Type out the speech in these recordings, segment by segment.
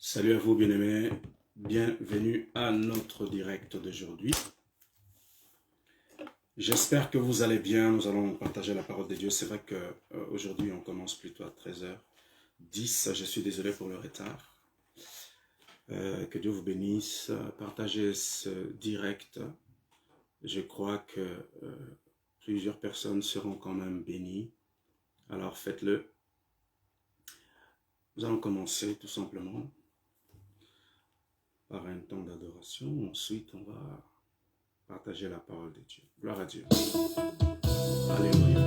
Salut à vous bien-aimés, bienvenue à notre direct d'aujourd'hui. J'espère que vous allez bien, nous allons partager la parole de Dieu. C'est vrai qu'aujourd'hui on commence plutôt à 13h10, je suis désolé pour le retard. Que Dieu vous bénisse, partagez ce direct. Je crois que plusieurs personnes seront quand même bénies, alors faites-le. Nous allons commencer tout simplement par un temps d'adoration. Ensuite, on va partager la parole de Dieu. Gloire à Dieu. Alléluia.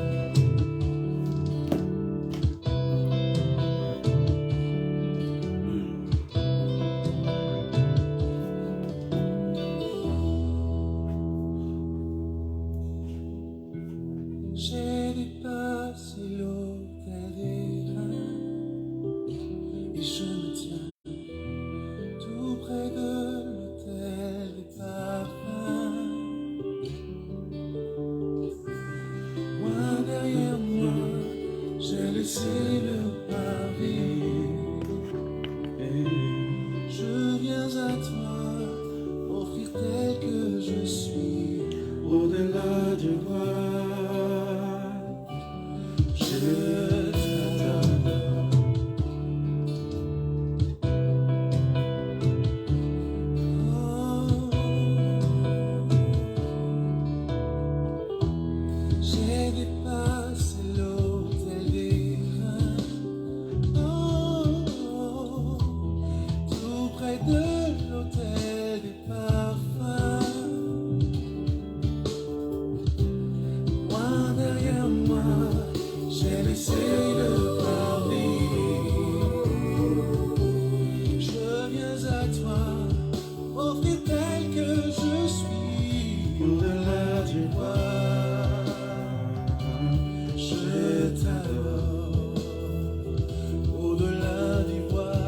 J'ai dépassé l'autel des reins et je me tiens tout près de l'autel des parfums. Loin derrière moi, j'ai laissé le pavé. Et je viens à toi, offrir tel que je suis, au-delà du voile. Je t'adore. J'ai dépassé l'autel des reins, tout près de l'autel des parfums. Loin derrière moi, j'ai laissé le pavé. Je viens à toi, offrir tel que je suis, au-delà du voile. Je t'adore, au-delà du voile.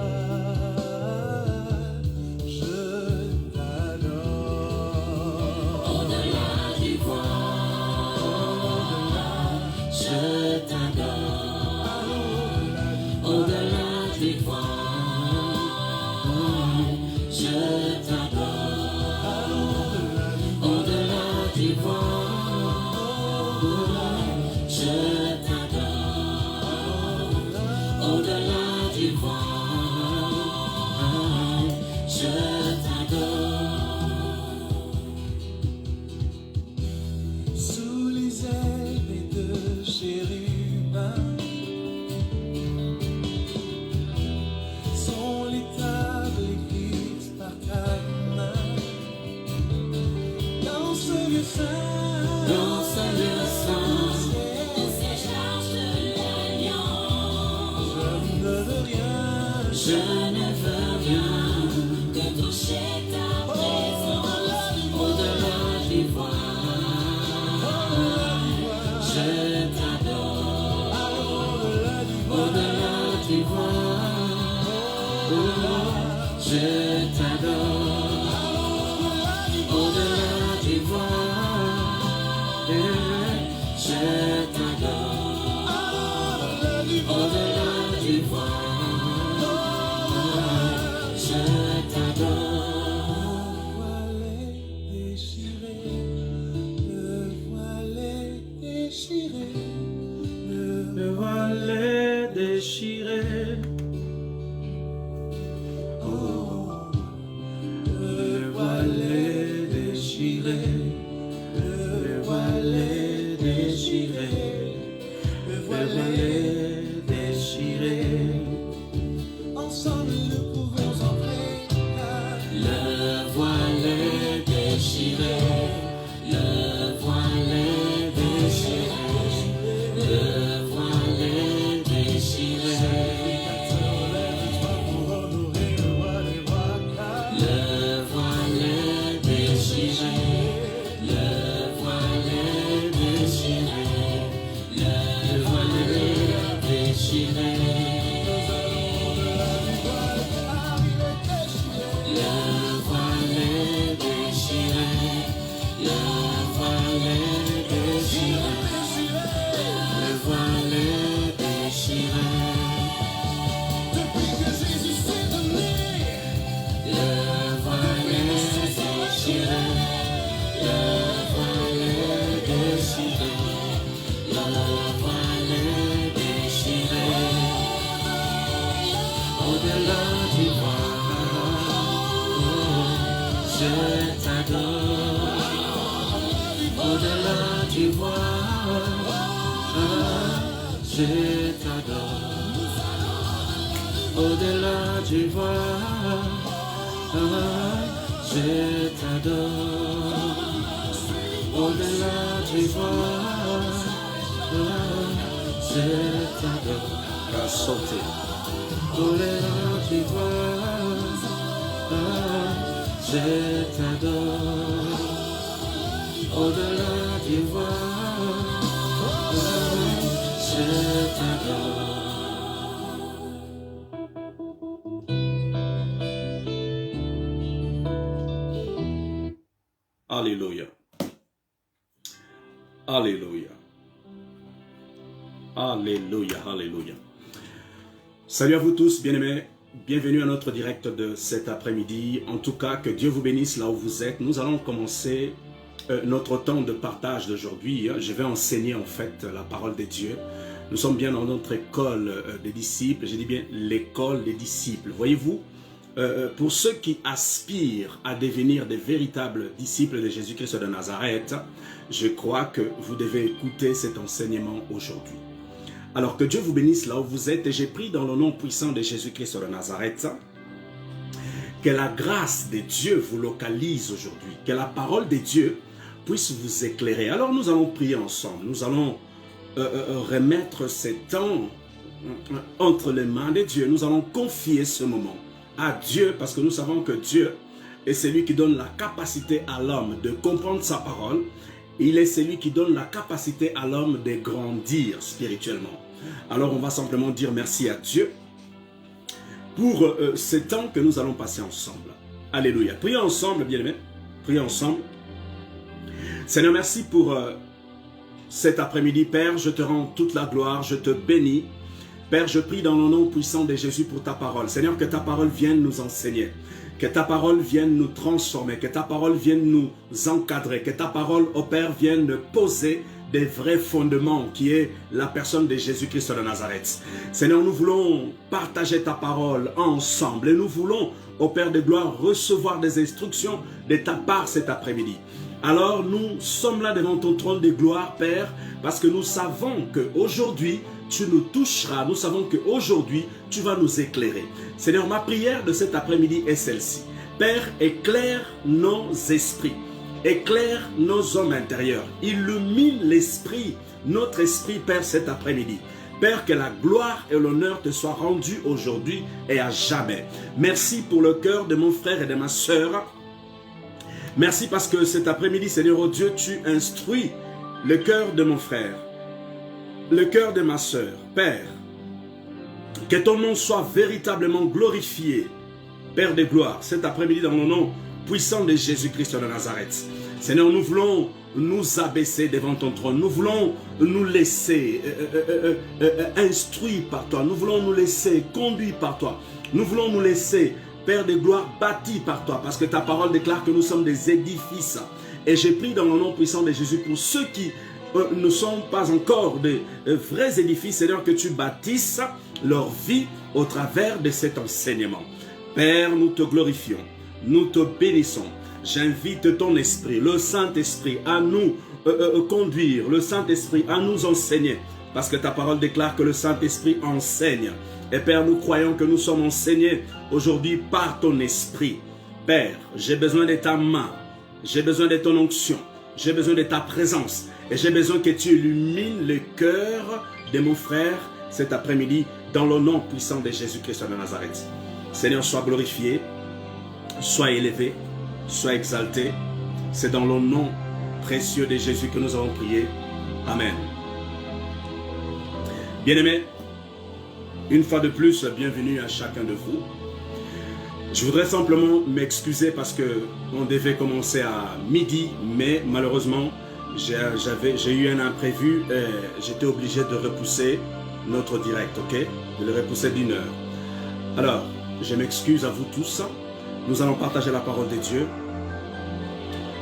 Je t'adore, au-delà du voile. Je t'adore, au-delà du voile. Je t'adore, au-delà du voile. Je t'adore, au-delà du voile. Je t'adore. Sous les ailes des deux chérubins sont les tables écrites par ta main. Dans ce lieu saint, dans ce lieu saint, où se charge de l'alliance, je ne veux rien, je ne veux rien que toucher ta présence, au-delà du voile. Je t'adore, au-delà du voile. Je t'adore, au-delà du voile. Je t'adore, au-delà du voile. Je t'adore. Le voile est déchiré, le voile est déchiré. Oh, le voile est déchiré, le voile est déchiré, le voile est déchiré. Ensemble nous pouvons entrer. Le voile est déchiré, le voile est déchiré, le voile est déchiré. Le voile est déchiré, le voile est déchiré, le voile est déchiré. Au-delà du voile, je t'adore. Au-delà du voile, je t'adore. Au-delà du voile, je t'adore. Au-delà du voile, je t'adore. À sauter. Au-delà du voile, je t'adore. Au-delà du voile, je t'adore. Alléluia. Alléluia. Alléluia. Alléluia. Salut à vous tous, bien-aimés. Bienvenue à notre direct de cet après-midi. En tout cas, que Dieu vous bénisse là où vous êtes. Nous allons commencer notre temps de partage d'aujourd'hui. Je vais enseigner en fait la parole de Dieu. Nous sommes bien dans notre école des disciples. Je dis bien l'école des disciples. Voyez-vous, pour ceux qui aspirent à devenir des véritables disciples de Jésus-Christ de Nazareth, je crois que vous devez écouter cet enseignement aujourd'hui. Alors que Dieu vous bénisse là où vous êtes, et j'ai pris dans le nom puissant de Jésus-Christ de Nazareth, que la grâce de Dieu vous localise aujourd'hui, que la parole de Dieu puisse vous éclairer. Alors nous allons prier ensemble, nous allons remettre ce temps entre les mains de Dieu, nous allons confier ce moment à Dieu, parce que nous savons que Dieu est celui qui donne la capacité à l'homme de comprendre sa parole. Il est celui qui donne la capacité à l'homme de grandir spirituellement. Alors on va simplement dire merci à Dieu pour ce temps que nous allons passer ensemble. Alléluia. Prions ensemble, bien-aimés. Prions ensemble. Seigneur, merci pour cet après-midi. Père, je te rends toute la gloire, je te bénis. Père, je prie dans le nom puissant de Jésus pour ta parole. Seigneur, que ta parole vienne nous enseigner. Que ta parole vienne nous transformer, que ta parole vienne nous encadrer, que ta parole, ô Père, vienne poser des vrais fondements qui est la personne de Jésus-Christ de Nazareth. Seigneur, nous voulons partager ta parole ensemble et nous voulons, ô Père de gloire, recevoir des instructions de ta part cet après-midi. Alors nous sommes là devant ton trône de gloire, Père, parce que nous savons qu'aujourd'hui, tu nous toucheras, nous savons qu'aujourd'hui, tu vas nous éclairer. Seigneur, ma prière de cet après-midi est celle-ci. Père, éclaire nos esprits, éclaire nos hommes intérieurs, illumine l'esprit, notre esprit, Père, cet après-midi. Père, que la gloire et l'honneur te soient rendus aujourd'hui et à jamais. Merci pour le cœur de mon frère et de ma sœur. Merci parce que cet après-midi, Seigneur, oh Dieu, tu instruis le cœur de mon frère, le cœur de ma sœur. Père, que ton nom soit véritablement glorifié, Père de gloire, cet après-midi dans le nom puissant de Jésus-Christ de Nazareth. Seigneur, nous voulons nous abaisser devant ton trône. Nous voulons nous laisser instruire par toi. Nous voulons nous laisser conduire par toi. Nous voulons nous laisser, Père de gloire, bâti par toi. Parce que ta parole déclare que nous sommes des édifices. Et j'ai pris dans le nom puissant de Jésus pour ceux qui ne sont pas encore de vrais édifices, Seigneur, que tu bâtisses leur vie au travers de cet enseignement. Père, nous te glorifions, nous te bénissons. J'invite ton esprit, le Saint-Esprit, à nous conduire, le Saint-Esprit à nous enseigner, parce que ta parole déclare que le Saint-Esprit enseigne. Et Père, nous croyons que nous sommes enseignés aujourd'hui par ton esprit. Père, j'ai besoin de ta main, j'ai besoin de ton onction, j'ai besoin de ta présence. Et j'ai besoin que tu illumines le cœur de mon frère cet après-midi dans le nom puissant de Jésus-Christ de Nazareth. Seigneur, sois glorifié, sois élevé, sois exalté. C'est dans le nom précieux de Jésus que nous avons prié. Amen. Bien-aimés, une fois de plus, bienvenue à chacun de vous. Je voudrais simplement m'excuser parce qu'on devait commencer à midi, mais malheureusement, j'ai eu un imprévu et j'étais obligé de repousser notre direct, ok? De le repousser d'1 heure. Alors, je m'excuse à vous tous. Nous allons partager la parole de Dieu.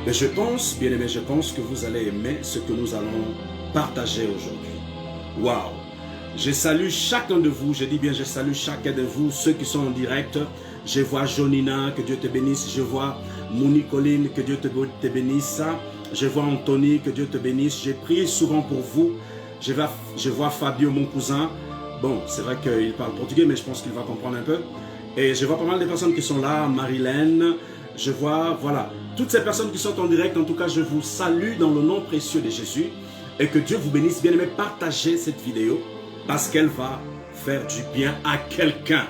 Et je pense, bien aimé, je pense que vous allez aimer ce que nous allons partager aujourd'hui. Waouh! Je salue chacun de vous, je dis bien je salue chacun de vous, ceux qui sont en direct. Je vois Jonina, que Dieu te bénisse. Je vois Mouni Colline, que Dieu te bénisse. Je vois Anthony, que Dieu te bénisse. J'ai prié souvent pour vous. Je vois Fabio, mon cousin. Bon, c'est vrai qu'il parle portugais, mais je pense qu'il va comprendre un peu. Et je vois pas mal de personnes qui sont là, Marilène. Je vois, voilà, toutes ces personnes qui sont en direct. En tout cas, je vous salue dans le nom précieux de Jésus. Et que Dieu vous bénisse. Bien aimé, partagez cette vidéo parce qu'elle va faire du bien à quelqu'un.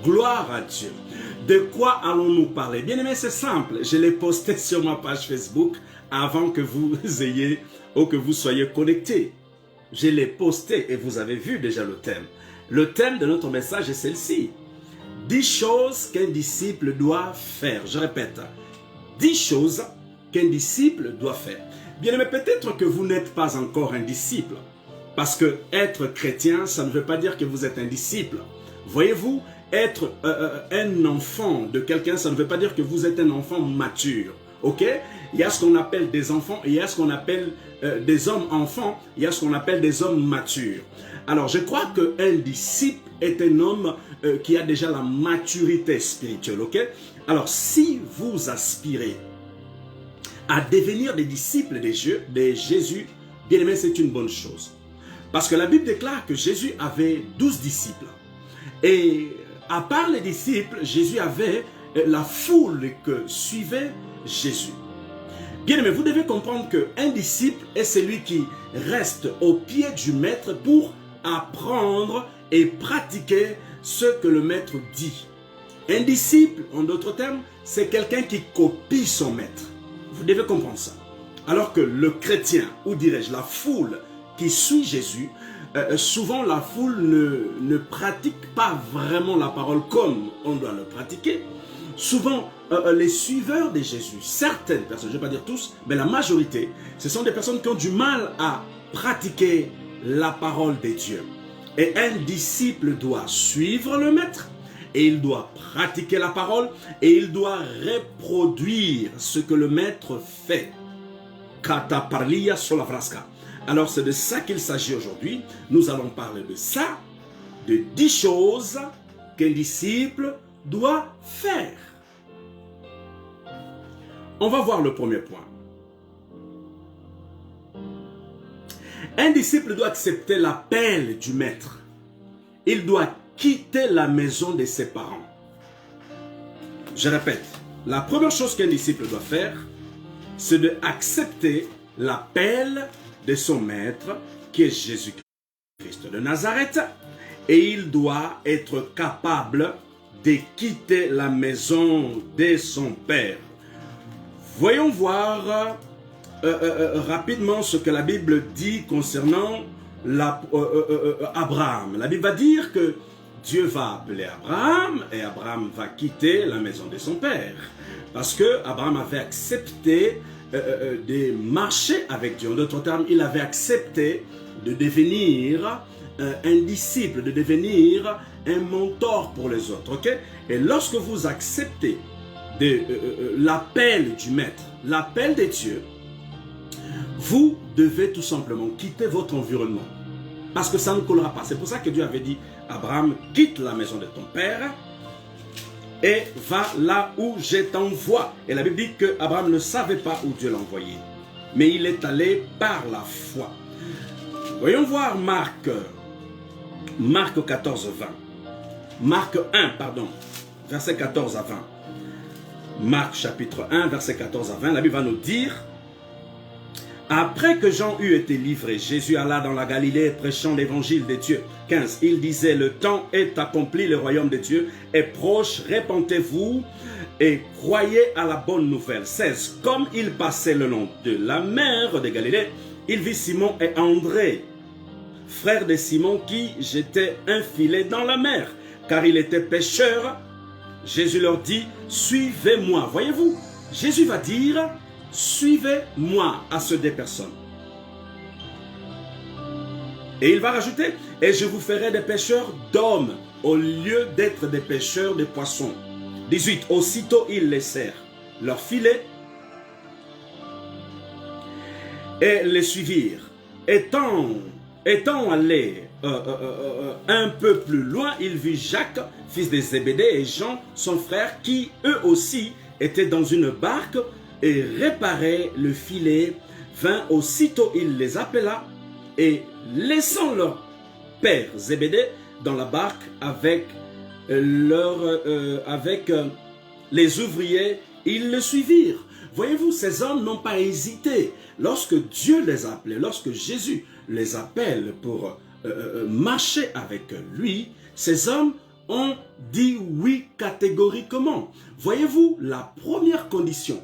Gloire à Dieu. De quoi allons-nous parler? Bien aimé, c'est simple. Je l'ai posté sur ma page Facebook avant que vous ayez ou que vous soyez connectés. Je l'ai posté et vous avez vu déjà le thème. Le thème de notre message est celle-ci. 10 choses qu'un disciple doit faire. Je répète. 10 choses qu'un disciple doit faire. Bien aimé, peut-être que vous n'êtes pas encore un disciple. Parce que être chrétien, ça ne veut pas dire que vous êtes un disciple. Voyez-vous, être un enfant de quelqu'un, ça ne veut pas dire que vous êtes un enfant mature. Ok? Il y a ce qu'on appelle des enfants, et il y a ce qu'on appelle des hommes enfants, il y a ce qu'on appelle des hommes matures. Alors, je crois qu'un disciple est un homme qui a déjà la maturité spirituelle. Ok? Alors, si vous aspirez à devenir des disciples de Jésus, bien aimé, c'est une bonne chose. Parce que la Bible déclare que Jésus avait 12 disciples. Et à part les disciples, Jésus avait la foule que suivait Jésus. Bien aimé, vous devez comprendre qu'un disciple est celui qui reste au pied du maître pour apprendre et pratiquer ce que le maître dit. Un disciple, en d'autres termes, c'est quelqu'un qui copie son maître. Vous devez comprendre ça. Alors que le chrétien, ou dirais-je la foule qui suit Jésus, souvent la foule ne pratique pas vraiment la parole comme on doit le pratiquer. Souvent, les suiveurs de Jésus, certaines personnes, je ne vais pas dire tous, mais la majorité, ce sont des personnes qui ont du mal à pratiquer la parole de Dieu. Et un disciple doit suivre le maître, et il doit pratiquer la parole, et il doit reproduire ce que le maître fait. Kata parlia solavraska. Alors c'est de ça qu'il s'agit aujourd'hui. Nous allons parler de ça, de 10 choses qu'un disciple doit faire. On va voir le premier point. Un disciple doit accepter l'appel du maître. Il doit quitter la maison de ses parents. Je répète, la première chose qu'un disciple doit faire, c'est d'accepter l'appel de son maître, qui est Jésus-Christ de Nazareth, et il doit être capable de quitter la maison de son père. Voyons voir rapidement ce que la Bible dit concernant Abraham. La Bible va dire que Dieu va appeler Abraham et Abraham va quitter la maison de son père. Parce que Abraham avait accepté de marcher avec Dieu. En d'autres termes, il avait accepté de devenir un disciple, de devenir un mentor pour les autres. Okay? Et lorsque vous acceptez l'appel du maître, l'appel de Dieu, vous devez tout simplement quitter votre environnement. Parce que ça ne collera pas. C'est pour ça que Dieu avait dit, Abraham, quitte la maison de ton père et va là où je t'envoie. Et la Bible dit qu'Abraham ne savait pas où Dieu l'envoyait. Mais il est allé par la foi. Voyons voir Marc 14, 20. Marc 1, pardon, verset 14 à 20. Marc chapitre 1, verset 14 à 20. La Bible va nous dire: après que Jean eut été livré, Jésus alla dans la Galilée prêchant l'évangile de Dieu. 15. Il disait, le temps est accompli, le royaume de Dieu est proche, répentez-vous et croyez à la bonne nouvelle. 16. Comme il passait le long de la mer de Galilée, il vit Simon et André, frères de Simon, qui jetaient un filet dans la mer, car il était pêcheur. Jésus leur dit, suivez-moi. Voyez-vous, Jésus va dire, suivez-moi à ces deux personnes. Et il va rajouter, et je vous ferai des pêcheurs d'hommes au lieu d'être des pêcheurs de poissons. 18. Aussitôt ils laissèrent leur filet et les suivirent. Étant allés un peu plus loin, il vit Jacques, fils de Zébédée, et Jean, son frère, qui eux aussi étaient dans une barque et réparaient le filet. Vint aussitôt, il les appela et laissant leur père Zébédée dans la barque avec les ouvriers, ils le suivirent. Voyez-vous, ces hommes n'ont pas hésité. Lorsque Dieu les a appelés, lorsque Jésus les appelle pour marcher avec lui, ces hommes ont dit oui catégoriquement. Voyez-vous, la première condition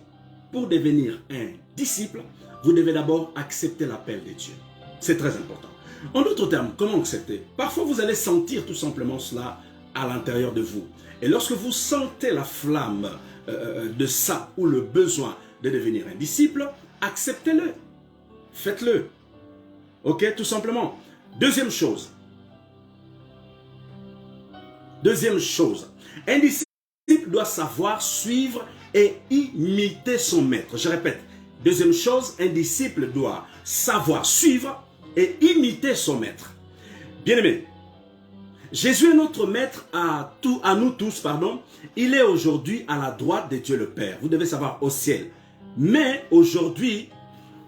pour devenir un disciple, vous devez d'abord accepter l'appel de Dieu. C'est très important. En d'autres termes, comment accepter? Parfois, vous allez sentir tout simplement cela à l'intérieur de vous. Et lorsque vous sentez la flamme de ça ou le besoin de devenir un disciple, acceptez-le. Faites-le. Ok, tout simplement. Deuxième chose, un disciple doit savoir suivre et imiter son maître. Je répète, deuxième chose, un disciple doit savoir suivre et imiter son maître. Bien-aimé, Jésus est notre maître à nous tous, pardon. Il est aujourd'hui à la droite de Dieu le Père. Vous devez savoir, au ciel. Mais aujourd'hui,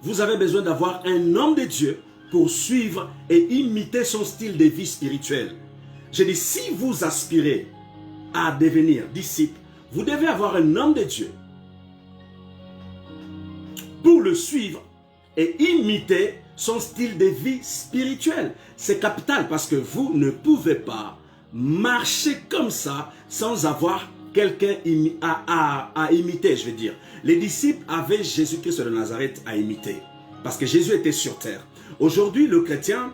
vous avez besoin d'avoir un homme de Dieu pour suivre et imiter son style de vie spirituel. Je dis, si vous aspirez à devenir disciple, vous devez avoir un homme de Dieu pour le suivre et imiter son style de vie spirituel. C'est capital parce que vous ne pouvez pas marcher comme ça sans avoir quelqu'un à imiter, je veux dire. Les disciples avaient Jésus-Christ de Nazareth à imiter parce que Jésus était sur terre. Aujourd'hui, le chrétien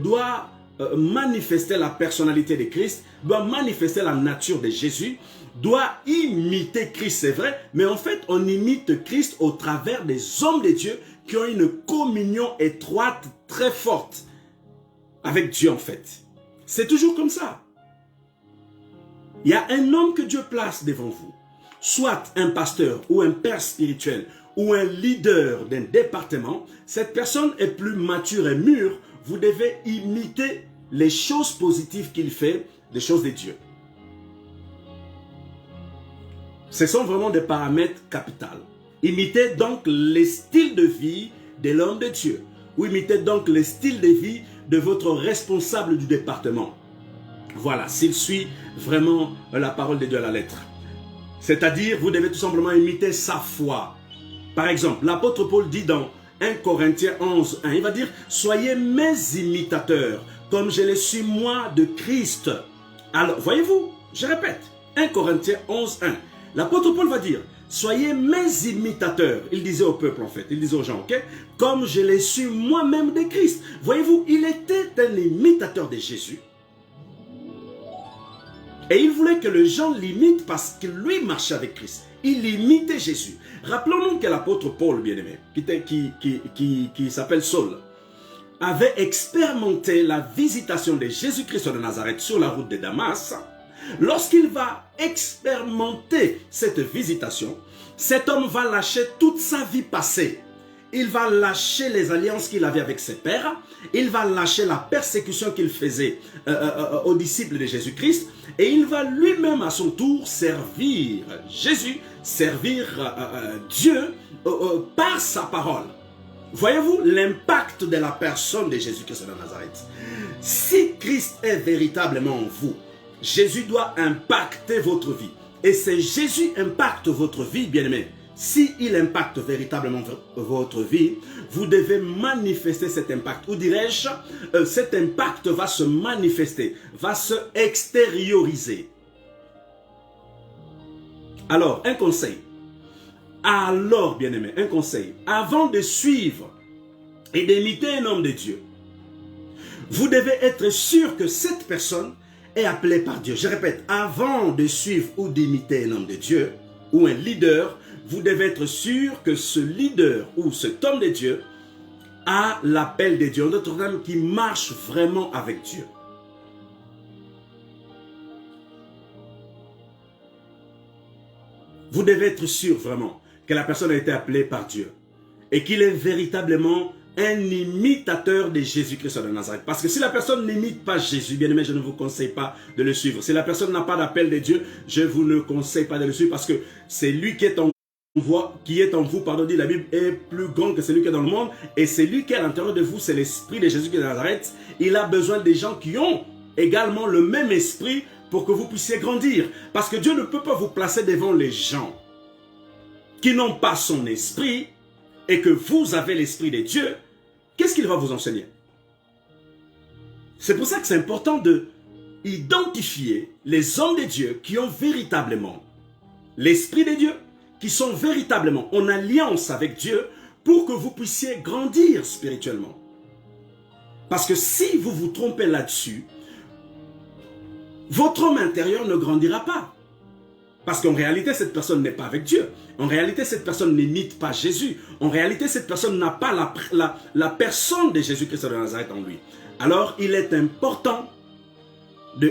doit manifester la personnalité de Christ, doit manifester la nature de Jésus, doit imiter Christ, c'est vrai, mais en fait, on imite Christ au travers des hommes de Dieu qui ont une communion étroite, très forte avec Dieu, en fait. C'est toujours comme ça. Il y a un homme que Dieu place devant vous, soit un pasteur ou un père spirituel ou un leader d'un département. Cette personne est plus mature et mûre. Vous devez imiter les choses positives qu'il fait, les choses de Dieu. Ce sont vraiment des paramètres capitaux. Imitez donc les styles de vie de l'homme de Dieu. Ou imitez donc les styles de vie de votre responsable du département. Voilà, s'il suit vraiment la parole de Dieu à la lettre. C'est-à-dire, vous devez tout simplement imiter sa foi. Par exemple, l'apôtre Paul dit dans 1 Corinthiens 11, 1, il va dire « Soyez mes imitateurs, comme je le suis moi de Christ. » Alors, voyez-vous, je répète, 1 Corinthiens 11, 1. L'apôtre Paul va dire « Soyez mes imitateurs. » Il disait au peuple en fait, il disait aux gens, ok, « Comme je le suis moi-même de Christ. » Voyez-vous, il était un imitateur de Jésus. Et il voulait que les gens l'imitent parce que lui marchait avec Christ. Il imitait Jésus. Rappelons-nous que l'apôtre Paul, bien-aimé, qui s'appelle Saul, avait expérimenté la visitation de Jésus-Christ de Nazareth sur la route de Damas. Lorsqu'il va expérimenter cette visitation, cet homme va lâcher toute sa vie passée. Il va lâcher les alliances qu'il avait avec ses pères. Il va lâcher la persécution qu'il faisait aux disciples de Jésus-Christ. Et il va lui-même à son tour servir Jésus, servir Dieu par sa parole. Voyez-vous l'impact de la personne de Jésus-Christ de Nazareth. Si Christ est véritablement en vous, Jésus doit impacter votre vie. Et c'est Jésus impacte votre vie, bien-aimé. S'il impacte véritablement votre vie, vous devez manifester cet impact. Ou dirais-je, cet impact va se manifester, va se extérioriser. Alors, un conseil. Alors, bien-aimé, un conseil. Avant de suivre et d'imiter un homme de Dieu, vous devez être sûr que cette personne est appelée par Dieu. Je répète, avant de suivre ou d'imiter un homme de Dieu ou un leader, vous devez être sûr que ce leader ou cet homme de Dieu a l'appel de Dieu. En d'autres termes, qui marche vraiment avec Dieu. Vous devez être sûr vraiment que la personne a été appelée par Dieu et qu'il est véritablement un imitateur de Jésus-Christ de Nazareth. Parce que si la personne n'imite pas Jésus, bien aimé, je ne vous conseille pas de le suivre. Si la personne n'a pas d'appel de Dieu, je vous ne conseille pas de le suivre parce que c'est lui qui est en vous, pardon, dit la Bible, est plus grand que celui qui est dans le monde. Et celui qui est à l'intérieur de vous, c'est l'esprit de Jésus-Christ de Nazareth. Il a besoin des gens qui ont également le même esprit pour que vous puissiez grandir. Parce que Dieu ne peut pas vous placer devant les gens qui n'ont pas son esprit et que vous avez l'esprit de Dieu. Qu'est-ce qu'il va vous enseigner? C'est pour ça que c'est important de identifier les hommes de Dieu qui ont véritablement l'esprit de Dieu, qui sont véritablement en alliance avec Dieu pour que vous puissiez grandir spirituellement. Parce que si vous vous trompez là-dessus, votre homme intérieur ne grandira pas. Parce qu'en réalité, cette personne n'est pas avec Dieu. En réalité, cette personne n'imite pas Jésus. En réalité, cette personne n'a pas la personne de Jésus-Christ de Nazareth en lui. Alors, il est important,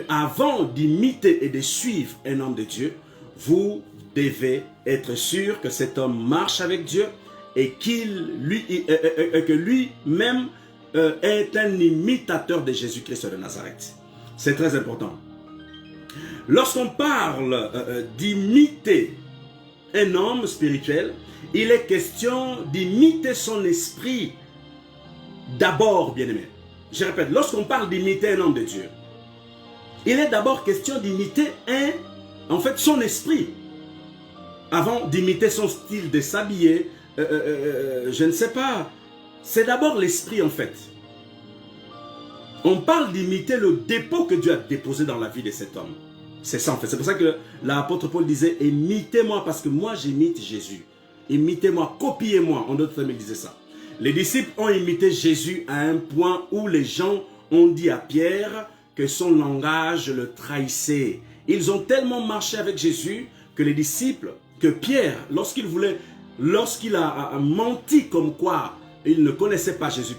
avant d'imiter et de suivre un homme de Dieu, vous devez être sûr que cet homme marche avec Dieu et que lui-même est un imitateur de Jésus-Christ de Nazareth. C'est très important. Lorsqu'on parle d'imiter un homme spirituel, il est question d'imiter son esprit d'abord, bien-aimé. Je répète, lorsqu'on parle d'imiter un homme de Dieu, il est d'abord question d'imiter son esprit. Avant d'imiter son style de s'habiller, je ne sais pas. C'est d'abord l'esprit en fait. On parle d'imiter le dépôt que Dieu a déposé dans la vie de cet homme. C'est ça en fait. C'est pour ça que l'apôtre Paul disait, imitez-moi parce que moi j'imite Jésus. Imitez-moi, copiez-moi. En d'autres termes, il disait ça. Les disciples ont imité Jésus à un point où les gens ont dit à Pierre que son langage le trahissait. Ils ont tellement marché avec Jésus que les disciples, que Pierre, lorsqu'il a menti comme quoi il ne connaissait pas Jésus,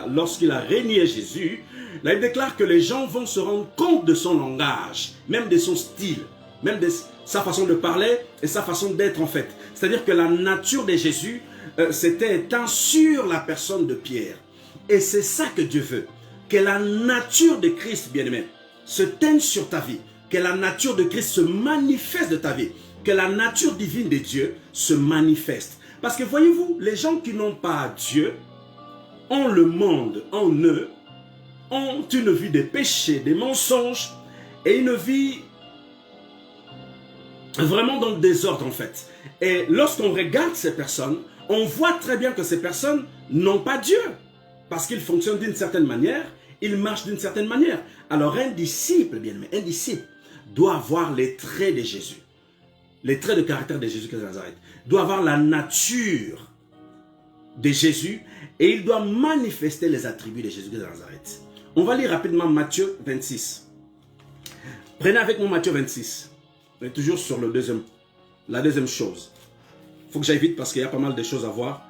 lorsqu'il a régné Jésus, là il déclare que les gens vont se rendre compte de son langage, même de son style, même de sa façon de parler et sa façon d'être en fait. C'est-à-dire que la nature de Jésus s'était éteinte sur la personne de Pierre. Et c'est ça que Dieu veut, que la nature de Christ, bien-aimé, se teigne sur ta vie, que la nature de Christ se manifeste de ta vie, que la nature divine de Dieu se manifeste. Parce que voyez-vous, les gens qui n'ont pas Dieu ont le monde en eux, ont une vie de péché, des mensonges et une vie vraiment dans le désordre en fait. Et lorsqu'on regarde ces personnes, on voit très bien que ces personnes n'ont pas Dieu. Parce qu'ils fonctionnent d'une certaine manière, ils marchent d'une certaine manière. Alors un disciple, bien aimé, un disciple doit avoir les traits de Jésus. Les traits de caractère de Jésus-Christ de Nazareth. Doit avoir la nature de Jésus et il doit manifester les attributs de Jésus-Christ de Nazareth. On va lire rapidement Matthieu 26. Prenez avec moi Matthieu 26. On est toujours sur la deuxième chose. Il faut que j'aille vite parce qu'il y a pas mal de choses à voir.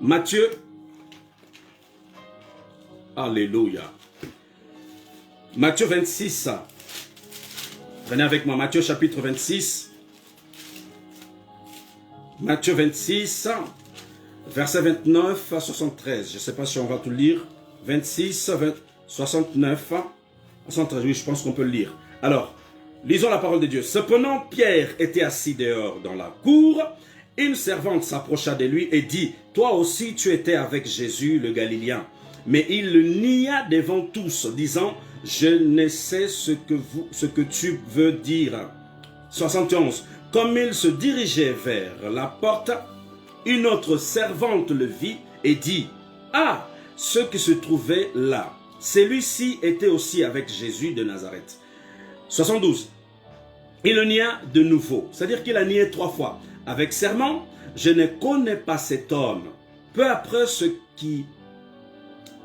Matthieu. Alléluia. Matthieu 26. Prenez avec moi Matthieu chapitre 26. Matthieu 26, verset 29 à 73. Je ne sais pas si on va tout lire. 26, 69, 73. Oui, je pense qu'on peut le lire. Alors, lisons la parole de Dieu. Cependant, Pierre était assis dehors dans la cour. Une servante s'approcha de lui et dit, « Toi aussi tu étais avec Jésus le Galiléen. » Mais il le nia devant tous, disant, « Je ne sais ce que tu veux dire. » 71. Comme il se dirigeait vers la porte, une autre servante le vit et dit, « Ah, ce qui se trouvait là, celui-ci était aussi avec Jésus de Nazareth. » 72. Il le nia de nouveau, c'est-à-dire qu'il a nié 3 fois. Avec serment, « Je ne connais pas cet homme. » Peu après, ceux qui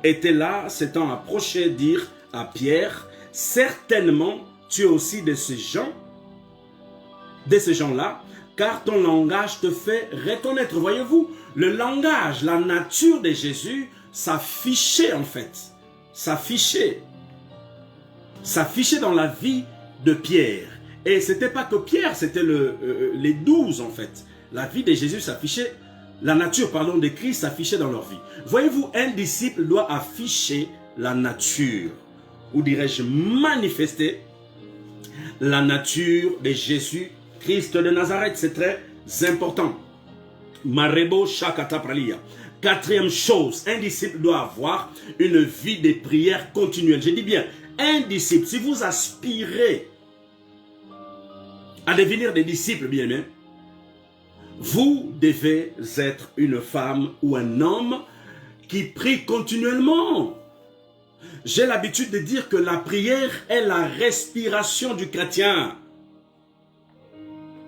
étaient là s'étant approchés dirent à Pierre, « Certainement, tu es aussi de ces gens-là, car ton langage te fait reconnaître. » Voyez-vous, le langage, la nature de Jésus s'affichait en fait. S'affichait dans la vie de Pierre. Et ce n'était pas que Pierre, c'était les 12 en fait. La vie de Jésus s'affichait la nature, pardon, de Christ affichée dans leur vie. Voyez-vous, un disciple doit afficher la nature, ou dirais-je manifester la nature de Jésus Christ de Nazareth. C'est très important. Marebo Shakata Pralia. Quatrième chose, un disciple doit avoir une vie de prière continuelle. Je dis bien, un disciple, si vous aspirez à devenir des disciples bien-aimés, vous devez être une femme ou un homme qui prie continuellement. J'ai l'habitude de dire que la prière est la respiration du chrétien.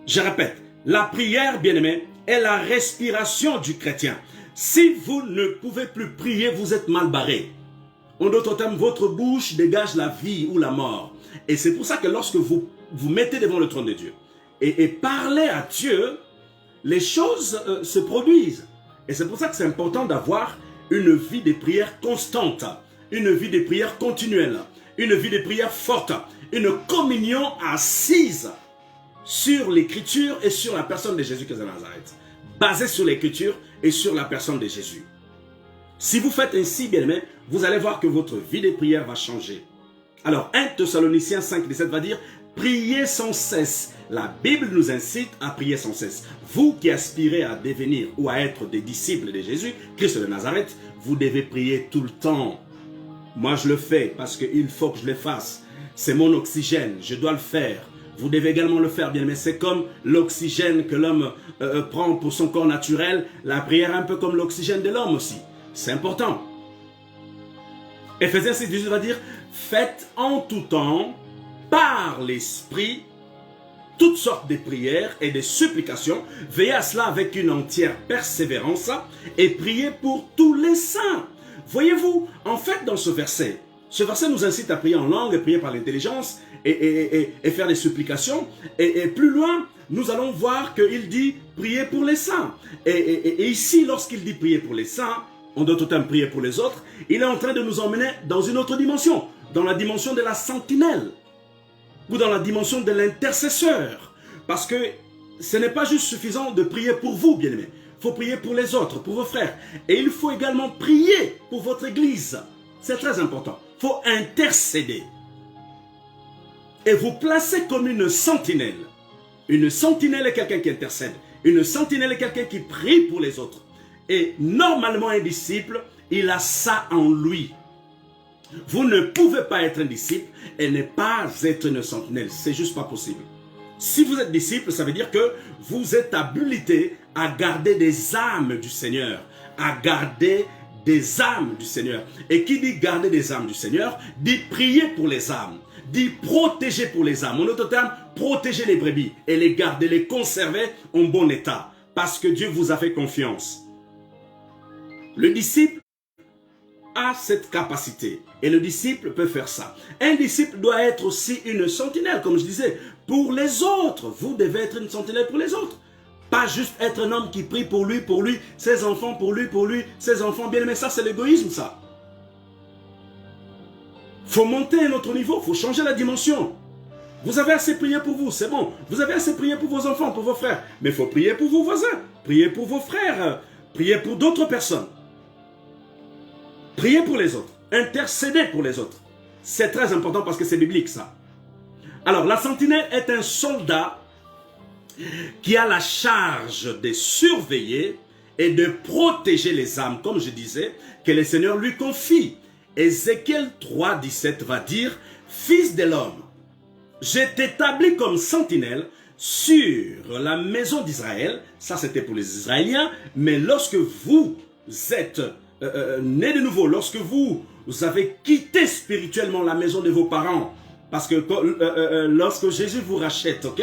Je répète, la prière, bien-aimé, est la respiration du chrétien. Si vous ne pouvez plus prier, vous êtes mal barré. En d'autres termes, votre bouche dégage la vie ou la mort. Et c'est pour ça que lorsque vous vous mettez devant le trône de Dieu et parlez à Dieu, les choses se produisent. Et c'est pour ça que c'est important d'avoir une vie de prière constante, une vie de prière continuelle, une vie de prière forte, une communion assise sur l'écriture et sur la personne de Jésus-Christ de Nazareth, basée sur l'écriture et sur la personne de Jésus. Si vous faites ainsi, bien aimé, vous allez voir que votre vie de prière va changer. Alors, 1 Thessaloniciens 5,17 va dire « Priez sans cesse ». La Bible nous incite à prier sans cesse. Vous qui aspirez à devenir ou à être des disciples de Jésus, Christ de Nazareth, vous devez prier tout le temps. Moi, je le fais parce qu'il faut que je le fasse. C'est mon oxygène, je dois le faire. Vous devez également le faire, bien, mais c'est comme l'oxygène que l'homme prend pour son corps naturel. La prière est un peu comme l'oxygène de l'homme aussi. C'est important. Éphésiens 6,18 va dire « Faites en tout temps, par l'Esprit, toutes sortes de prières et de supplications. Veillez à cela avec une entière persévérance et priez pour tous les saints. » Voyez-vous, en fait, dans ce verset nous incite à prier en langue, prier par l'intelligence et faire des supplications. Et plus loin, nous allons voir qu'il dit prier pour les saints. Et ici, lorsqu'il dit prier pour les saints, en d'autres termes prier pour les autres, il est en train de nous emmener dans une autre dimension, dans la dimension de la sentinelle, ou dans la dimension de l'intercesseur. Parce que ce n'est pas juste suffisant de prier pour vous, bien-aimés. Il faut prier pour les autres, pour vos frères. Et il faut également prier pour votre église. C'est très important. Il faut intercéder. Et vous placez comme une sentinelle. Une sentinelle est quelqu'un qui intercède. Une sentinelle est quelqu'un qui prie pour les autres. Et normalement, un disciple, il a ça en lui. Vous ne pouvez pas être un disciple et ne pas être une sentinelle. C'est juste pas possible. Si vous êtes disciple, ça veut dire que vous êtes habilité à garder des âmes du Seigneur. À garder des âmes du Seigneur. Et qui dit garder des âmes du Seigneur, dit prier pour les âmes. Dit protéger pour les âmes. En d'autres termes, protéger les brebis et les garder, les conserver en bon état. Parce que Dieu vous a fait confiance. Le disciple a cette capacité. Et le disciple peut faire ça. Un disciple doit être aussi une sentinelle, comme je disais, pour les autres. Vous devez être une sentinelle pour les autres. Pas juste être un homme qui prie pour lui, ses enfants pour lui, ses enfants bien aimés. Ça, c'est l'égoïsme, ça. Il faut monter à un autre niveau, il faut changer la dimension. Vous avez assez prié pour vous, c'est bon. Vous avez assez prié pour vos enfants, pour vos frères. Mais il faut prier pour vos voisins, prier pour vos frères, prier pour d'autres personnes. Priez pour les autres. Intercédez pour les autres. C'est très important parce que c'est biblique ça. Alors la sentinelle est un soldat qui a la charge de surveiller et de protéger les âmes, comme je disais, que le Seigneur lui confie. Ézéchiel 3,17 va dire « Fils de l'homme, je t'établis comme sentinelle sur la maison d'Israël. » Ça c'était pour les Israéliens. Mais lorsque vous êtes né de nouveau, lorsque vous avez quitté spirituellement la maison de vos parents, parce que lorsque Jésus vous rachète, ok,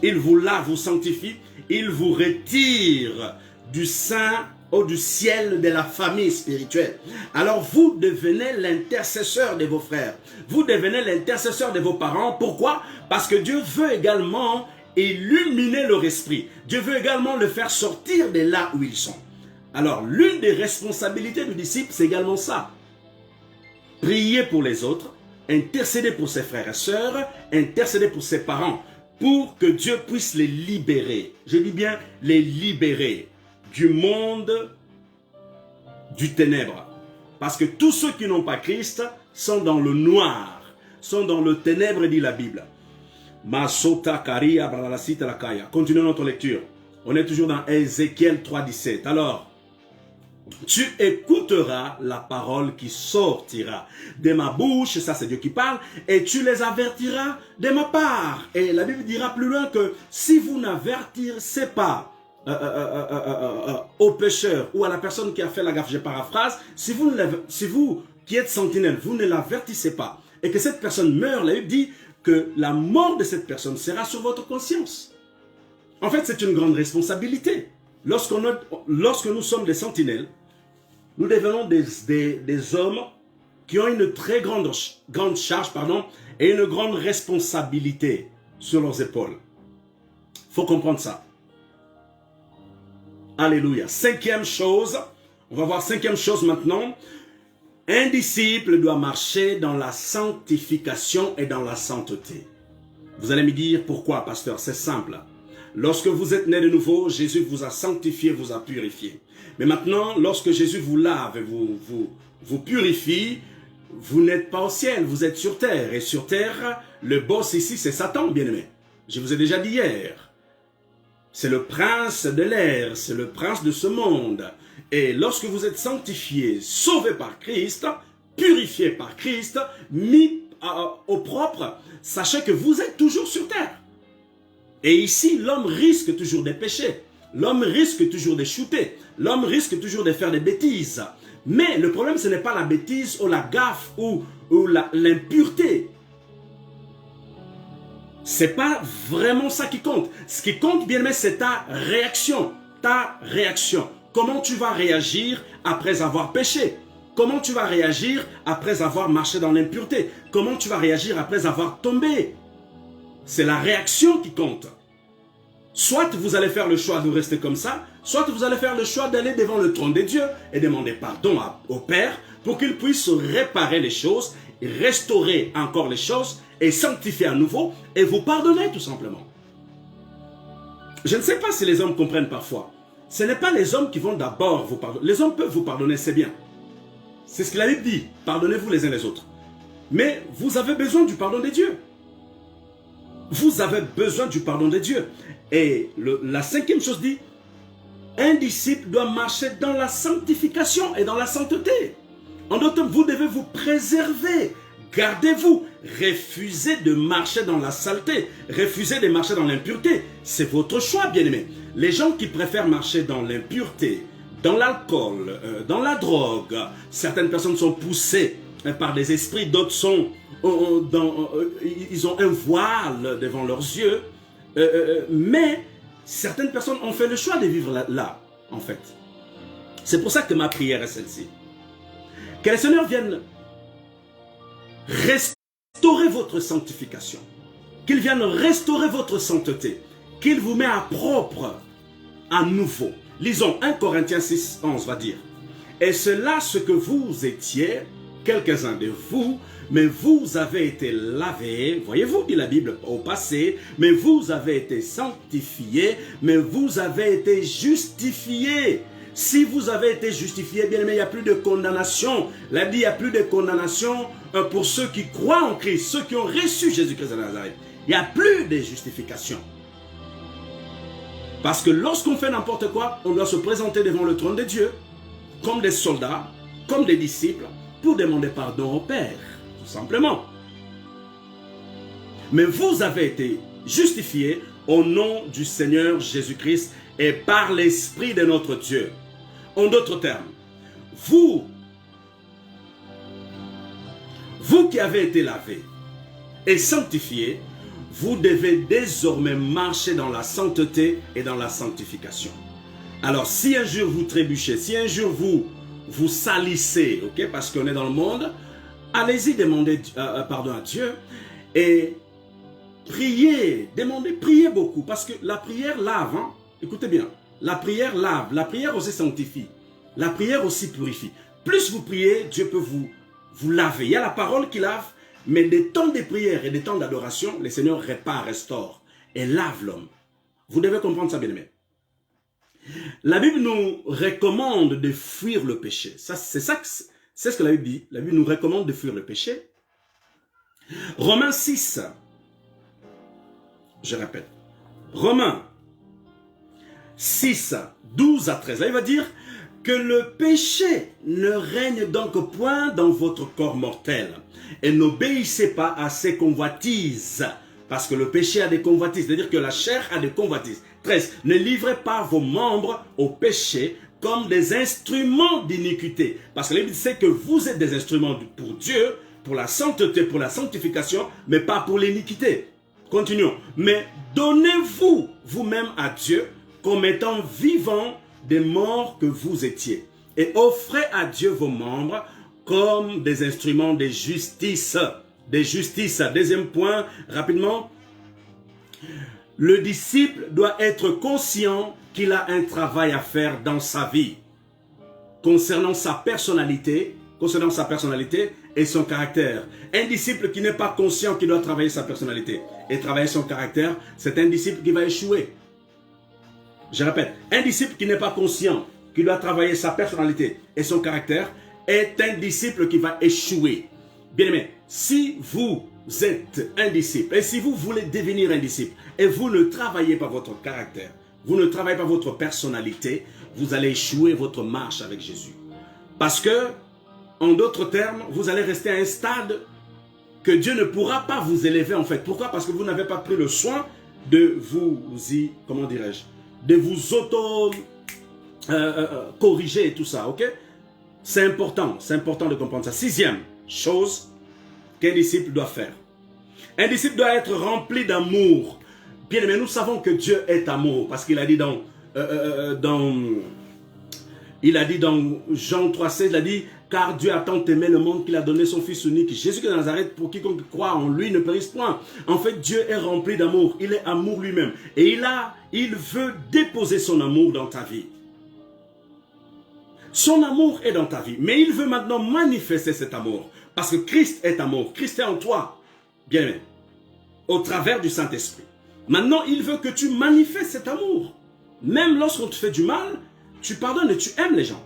il vous lave, vous sanctifie, il vous retire du sein ou du ciel de la famille spirituelle. Alors vous devenez l'intercesseur de vos frères, vous devenez l'intercesseur de vos parents. Pourquoi? Parce que Dieu veut également illuminer leur esprit. Dieu veut également le faire sortir de là où ils sont. Alors, l'une des responsabilités du disciple, c'est également ça. Prier pour les autres, intercéder pour ses frères et sœurs, intercéder pour ses parents, pour que Dieu puisse les libérer. Je dis bien les libérer du monde du ténèbre. Parce que tous ceux qui n'ont pas Christ sont dans le noir, sont dans le ténèbre, dit la Bible. Continuons notre lecture. On est toujours dans Ézéchiel 3,17. Alors, tu écouteras la parole qui sortira de ma bouche, ça c'est Dieu qui parle, et tu les avertiras de ma part. Et la Bible dira plus loin que si vous n'avertissez pas au pécheur ou à la personne qui a fait la gaffe, je paraphrase, si vous qui êtes sentinelle, vous ne l'avertissez pas, et que cette personne meurt, la Bible dit que la mort de cette personne sera sur votre conscience. En fait, c'est une grande responsabilité. Lorsque nous sommes des sentinelles, nous devenons des hommes qui ont une très grande charge et une grande responsabilité sur leurs épaules. Il faut comprendre ça. Alléluia. Cinquième chose, on va voir cinquième chose maintenant. Un disciple doit marcher dans la sanctification et dans la sainteté. Vous allez me dire pourquoi, pasteur? C'est simple. Lorsque vous êtes né de nouveau, Jésus vous a sanctifié, vous a purifié. Mais maintenant, lorsque Jésus vous lave et vous purifie, vous n'êtes pas au ciel, vous êtes sur terre. Et sur terre, le boss ici, c'est Satan, bien-aimé. Je vous ai déjà dit hier. C'est le prince de l'air, c'est le prince de ce monde. Et lorsque vous êtes sanctifié, sauvé par Christ, purifié par Christ, mis au propre, sachez que vous êtes toujours sur terre. Et ici, l'homme risque toujours de pécher. L'homme risque toujours de chuter. L'homme risque toujours de faire des bêtises. Mais le problème, ce n'est pas la bêtise ou la gaffe ou l'impureté. Ce n'est pas vraiment ça qui compte. Ce qui compte, bien aimé, c'est ta réaction. Ta réaction. Comment tu vas réagir après avoir péché? Comment tu vas réagir après avoir marché dans l'impureté? Comment tu vas réagir après avoir tombé? C'est la réaction qui compte. Soit vous allez faire le choix de rester comme ça, soit vous allez faire le choix d'aller devant le trône de Dieu et demander pardon au Père pour qu'il puisse réparer les choses, restaurer encore les choses et sanctifier à nouveau et vous pardonner tout simplement. Je ne sais pas si les hommes comprennent parfois. Ce n'est pas les hommes qui vont d'abord vous pardonner. Les hommes peuvent vous pardonner, c'est bien. C'est ce que la Bible dit. Pardonnez-vous les uns les autres. Mais vous avez besoin du pardon de Dieu. Vous avez besoin du pardon de Dieu. Et la cinquième chose dit, un disciple doit marcher dans la sanctification et dans la sainteté. En d'autres termes, vous devez vous préserver. Gardez-vous. Refusez de marcher dans la saleté. Refusez de marcher dans l'impureté. C'est votre choix, bien-aimé. Les gens qui préfèrent marcher dans l'impureté, dans l'alcool, dans la drogue, certaines personnes sont poussées par des esprits, d'autres sont ils ont un voile devant leurs yeux, mais certaines personnes ont fait le choix de vivre là, en fait. C'est pour ça que ma prière est celle-ci. Que le Seigneur vienne restaurer votre sanctification, qu'il vienne restaurer votre sainteté, qu'il vous met à propre à nouveau. Lisons 1 Corinthiens 6, 11 va dire. Et c'est là ce que vous étiez, quelques-uns de vous, mais vous avez été lavés, voyez-vous, dit la Bible au passé, mais vous avez été sanctifiés, mais vous avez été justifiés. Si vous avez été justifiés, bien aimé, il n'y a plus de condamnation. La Bible dit, il n'y a plus de condamnation pour ceux qui croient en Christ, ceux qui ont reçu Jésus-Christ de Nazareth. Il n'y a plus de justification. Parce que lorsqu'on fait n'importe quoi, on doit se présenter devant le trône de Dieu, comme des soldats, comme des disciples, pour demander pardon au Père, tout simplement. Mais vous avez été justifiés au nom du Seigneur Jésus-Christ et par l'Esprit de notre Dieu. En d'autres termes, vous qui avez été lavés et sanctifiés, vous devez désormais marcher dans la sainteté et dans la sanctification. Alors, si un jour vous trébuchez, si un jour vous salissez, ok, parce qu'on est dans le monde, allez-y demander pardon à Dieu et priez, priez beaucoup, parce que la prière lave, hein? Écoutez bien, la prière lave, la prière aussi sanctifie, la prière aussi purifie. Plus vous priez, Dieu peut vous laver. Il y a la parole qui lave, mais des temps de prière et des temps d'adoration, le Seigneur répare, restaure et lave l'homme. Vous devez comprendre ça, bien-aimé. La Bible nous recommande de fuir le péché. C'est ce que la Bible dit. La Bible nous recommande de fuir le péché. Romains 6, je répète, Romains 6, 12 à 13, là il va dire que le péché ne règne donc point dans votre corps mortel et n'obéissez pas à ses convoitises, parce que le péché a des convoitises, c'est-à-dire que la chair a des convoitises. 13, ne livrez pas vos membres au péché comme des instruments d'iniquité, parce que la Bible sait que vous êtes des instruments pour Dieu, pour la sainteté, pour la sanctification, mais pas pour l'iniquité. Continuons. Mais donnez-vous vous-même à Dieu comme étant vivants des morts que vous étiez. Et offrez à Dieu vos membres comme des instruments de justice. Des justices. Deuxième point, rapidement. Le disciple doit être conscient qu'il a un travail à faire dans sa vie. Concernant sa personnalité et son caractère. Un disciple qui n'est pas conscient qu'il doit travailler sa personnalité et travailler son caractère, c'est un disciple qui va échouer. Je répète, un disciple qui n'est pas conscient qu'il doit travailler sa personnalité et son caractère est un disciple qui va échouer. Bien aimé, si vous êtes un disciple et si vous voulez devenir un disciple et vous ne travaillez pas votre caractère, vous ne travaillez pas votre personnalité, vous allez échouer votre marche avec Jésus. Parce que, en d'autres termes, vous allez rester à un stade que Dieu ne pourra pas vous élever en fait. Pourquoi? Parce que vous n'avez pas pris le soin de vous y, comment dirais-je, de vous auto-corriger et tout ça, ok? C'est important de comprendre ça. Sixième chose qu'un disciple doit faire. Un disciple doit être rempli d'amour. Bien aimé, nous savons que Dieu est amour, parce qu'il a dit dans Jean 3,16, il a dit, car Dieu a tant aimé le monde qu'il a donné son Fils unique, Jésus de Nazareth, pour quiconque croit en lui ne périsse point. En fait, Dieu est rempli d'amour, il est amour lui-même. Et il veut déposer son amour dans ta vie. Son amour est dans ta vie, mais il veut maintenant manifester cet amour. Parce que Christ est amour, Christ est en toi, bien aimé, au travers du Saint-Esprit. Maintenant, il veut que tu manifestes cet amour. Même lorsqu'on te fait du mal, tu pardonnes et tu aimes les gens.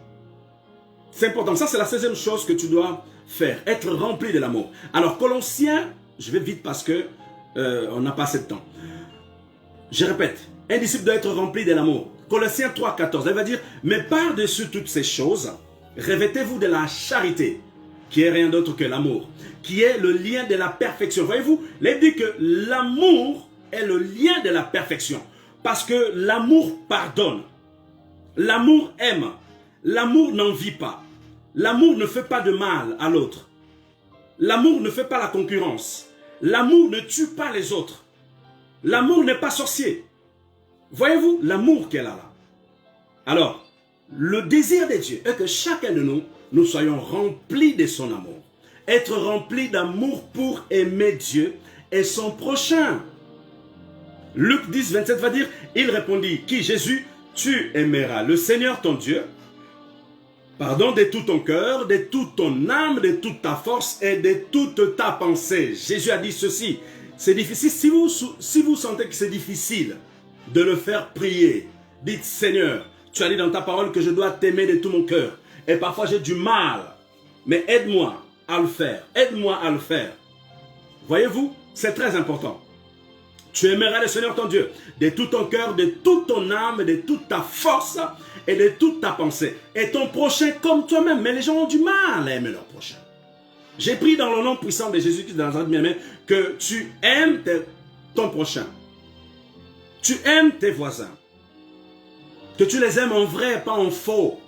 C'est important. Ça, c'est la 16e chose que tu dois faire. Être rempli de l'amour. Alors, Colossiens, je vais vite parce que on n'a pas assez de temps. Je répète, un disciple doit être rempli de l'amour. Colossiens 3,14, elle va dire, mais par-dessus toutes ces choses, revêtez-vous de la charité, qui est rien d'autre que l'amour, qui est le lien de la perfection. Voyez-vous, il dit que l'amour est le lien de la perfection. Parce que l'amour pardonne. L'amour aime. L'amour n'envie pas. L'amour ne fait pas de mal à l'autre. L'amour ne fait pas la concurrence. L'amour ne tue pas les autres. L'amour n'est pas sorcier. Voyez-vous l'amour qu'elle a là. Alors, le désir de Dieu est que chacun de nous, nous soyons remplis de son amour. Être remplis d'amour pour aimer Dieu et son prochain. Luc 10, 27 va dire, il répondit, qui Jésus, tu aimeras le Seigneur ton Dieu, pardon, de tout ton cœur, de toute ton âme, de toute ta force et de toute ta pensée. Jésus a dit ceci, c'est difficile, si vous sentez que c'est difficile de le faire prier, dites Seigneur, tu as dit dans ta parole que je dois t'aimer de tout mon cœur et parfois j'ai du mal, mais aide-moi à le faire, aide-moi à le faire. Voyez-vous, c'est très important. Tu aimeras le Seigneur ton Dieu de tout ton cœur, de toute ton âme, de toute ta force et de toute ta pensée. Et ton prochain comme toi-même. Mais les gens ont du mal à aimer leur prochain. J'ai pris dans le nom puissant de Jésus-Christ de Nazareth, bien-aimé, que tu aimes ton prochain. Tu aimes tes voisins. Que tu les aimes en vrai, pas en faux.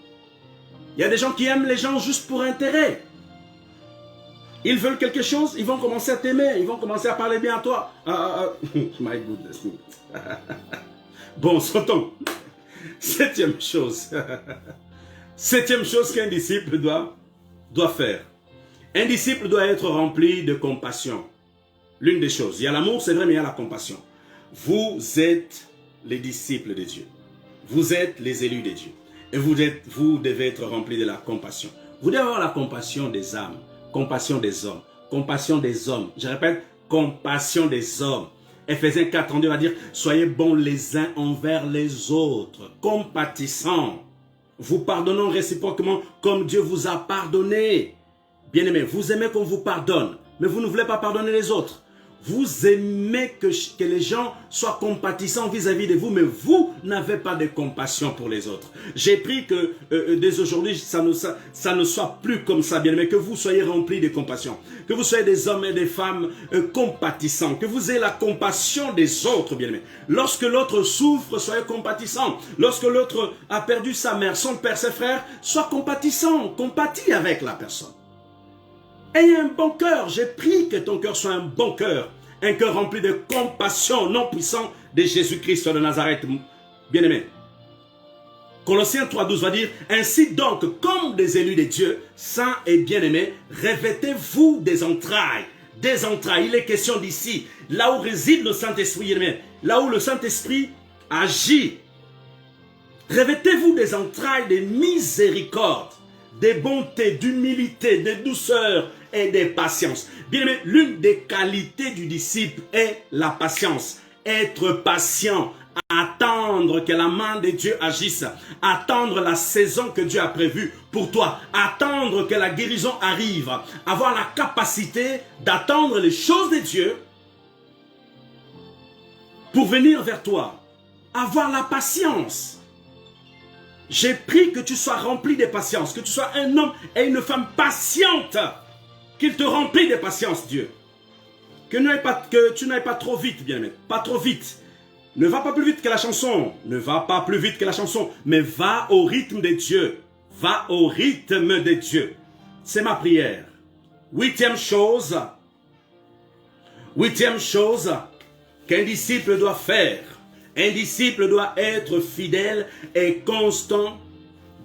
Il y a des gens qui aiment les gens juste pour intérêt. Ils veulent quelque chose, ils vont commencer à t'aimer, ils vont commencer à parler bien à toi. My goodness. Bon, sautons. Septième chose. Septième chose qu'un disciple doit faire. Un disciple doit être rempli de compassion. L'une des choses. Il y a l'amour, c'est vrai, mais il y a la compassion. Vous êtes les disciples de Dieu. Vous êtes les élus de Dieu. Et vous devez être remplis de la compassion. Vous devez avoir la compassion des âmes. Compassion des hommes. Compassion des hommes. Je répète, compassion des hommes. Ephésiens 4, 32 va dire, soyez bons les uns envers les autres, compatissants, vous pardonnant réciproquement comme Dieu vous a pardonné. Bien-aimés, vous aimez qu'on vous pardonne, mais vous ne voulez pas pardonner les autres. Vous aimez que les gens soient compatissants vis-à-vis de vous, mais vous n'avez pas de compassion pour les autres. J'ai pris que dès aujourd'hui, ça ne soit plus comme ça, bien aimé, que vous soyez remplis de compassion, que vous soyez des hommes et des femmes compatissants, que vous ayez la compassion des autres, bien aimé. Lorsque l'autre souffre, soyez compatissants. Lorsque l'autre a perdu sa mère, son père, ses frères, sois compatissant, compatis avec la personne. Ayez un bon cœur. J'ai pris que ton cœur soit un bon cœur. Un cœur rempli de compassion, non puissant de Jésus-Christ de Nazareth. Bien-aimé. Colossiens 3,12 va dire, ainsi donc, comme des élus de Dieu, saints et bien-aimés, revêtez-vous des entrailles. Des entrailles. Il est question d'ici, là où réside le Saint-Esprit. Là où le Saint-Esprit agit. Revêtez-vous des entrailles de miséricorde, des bontés, d'humilité, de douceur et de patience. Bien aimé, l'une des qualités du disciple est la patience. Être patient, attendre que la main de Dieu agisse, attendre la saison que Dieu a prévue pour toi, attendre que la guérison arrive, avoir la capacité d'attendre les choses de Dieu pour venir vers toi, avoir la patience. J'ai pris que tu sois rempli de patience, que tu sois un homme et une femme patiente, qu'il te remplit de patience, Dieu. Que tu n'ailles pas trop vite, bien-aimé, pas trop vite. Ne va pas plus vite que la chanson, ne va pas plus vite que la chanson, mais va au rythme de Dieu, va au rythme de Dieu. C'est ma prière. Huitième chose qu'un disciple doit faire. Un disciple doit être fidèle et constant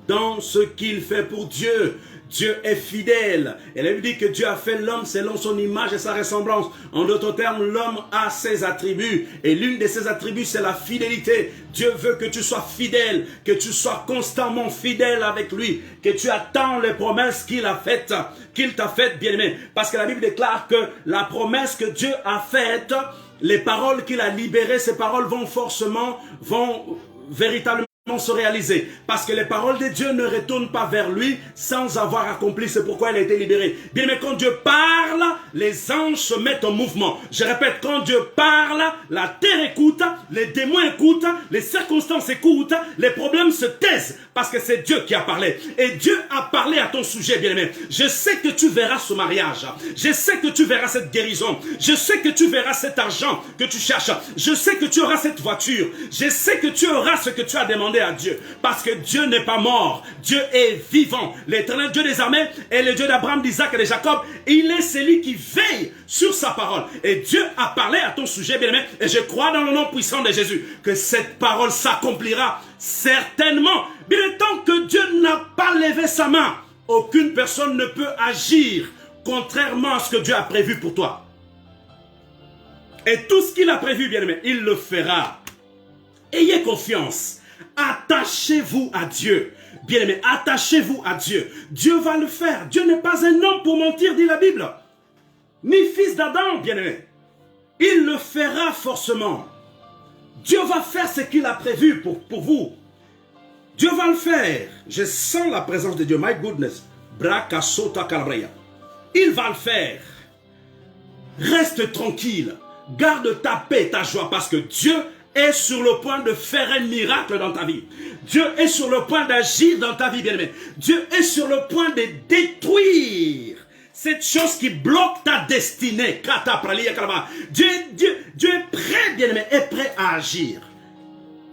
dans ce qu'il fait pour Dieu. Dieu est fidèle. Elle lui dit que Dieu a fait l'homme selon son image et sa ressemblance. En d'autres termes, l'homme a ses attributs. Et l'une de ses attributs, c'est la fidélité. Dieu veut que tu sois fidèle, que tu sois constamment fidèle avec lui, que tu attends les promesses qu'il a faites, qu'il t'a faites, bien-aimé. Parce que la Bible déclare que la promesse que Dieu a faite, les paroles qu'il a libérées, ces paroles vont véritablement se réaliser. Parce que les paroles de Dieu ne retournent pas vers lui sans avoir accompli. C'est pourquoi elle a été libérée. Bien, mais quand Dieu parle, les anges se mettent en mouvement. Je répète, quand Dieu parle, la terre écoute, les démons écoutent, les circonstances écoutent, les problèmes se taisent. Parce que c'est Dieu qui a parlé. Et Dieu a parlé à ton sujet, bien-aimé. Je sais que tu verras ce mariage. Je sais que tu verras cette guérison. Je sais que tu verras cet argent que tu cherches. Je sais que tu auras cette voiture. Je sais que tu auras ce que tu as demandé à Dieu. Parce que Dieu n'est pas mort. Dieu est vivant. L'Éternel Dieu des armées est le Dieu d'Abraham, d'Isaac et de Jacob. Il est celui qui veille sur sa parole. Et Dieu a parlé à ton sujet, bien-aimé. Et je crois dans le nom puissant de Jésus que cette parole s'accomplira certainement. Bien, tant que Dieu n'a pas levé sa main, aucune personne ne peut agir contrairement à ce que Dieu a prévu pour toi. Et tout ce qu'il a prévu, bien-aimé, il le fera. Ayez confiance. Attachez-vous à Dieu. Bien-aimé, attachez-vous à Dieu. Dieu va le faire. Dieu n'est pas un homme pour mentir, dit la Bible. Ni fils d'Adam, bien-aimé. Il le fera forcément. Dieu va faire ce qu'il a prévu pour vous. Dieu va le faire. Je sens la présence de Dieu. My goodness. Braka sota calabria. Il va le faire. Reste tranquille. Garde ta paix, ta joie, parce que Dieu est sur le point de faire un miracle dans ta vie. Dieu est sur le point d'agir dans ta vie, bien-aimé. Dieu est sur le point de détruire cette chose qui bloque ta destinée. Dieu est prêt, bien-aimé, est prêt à agir.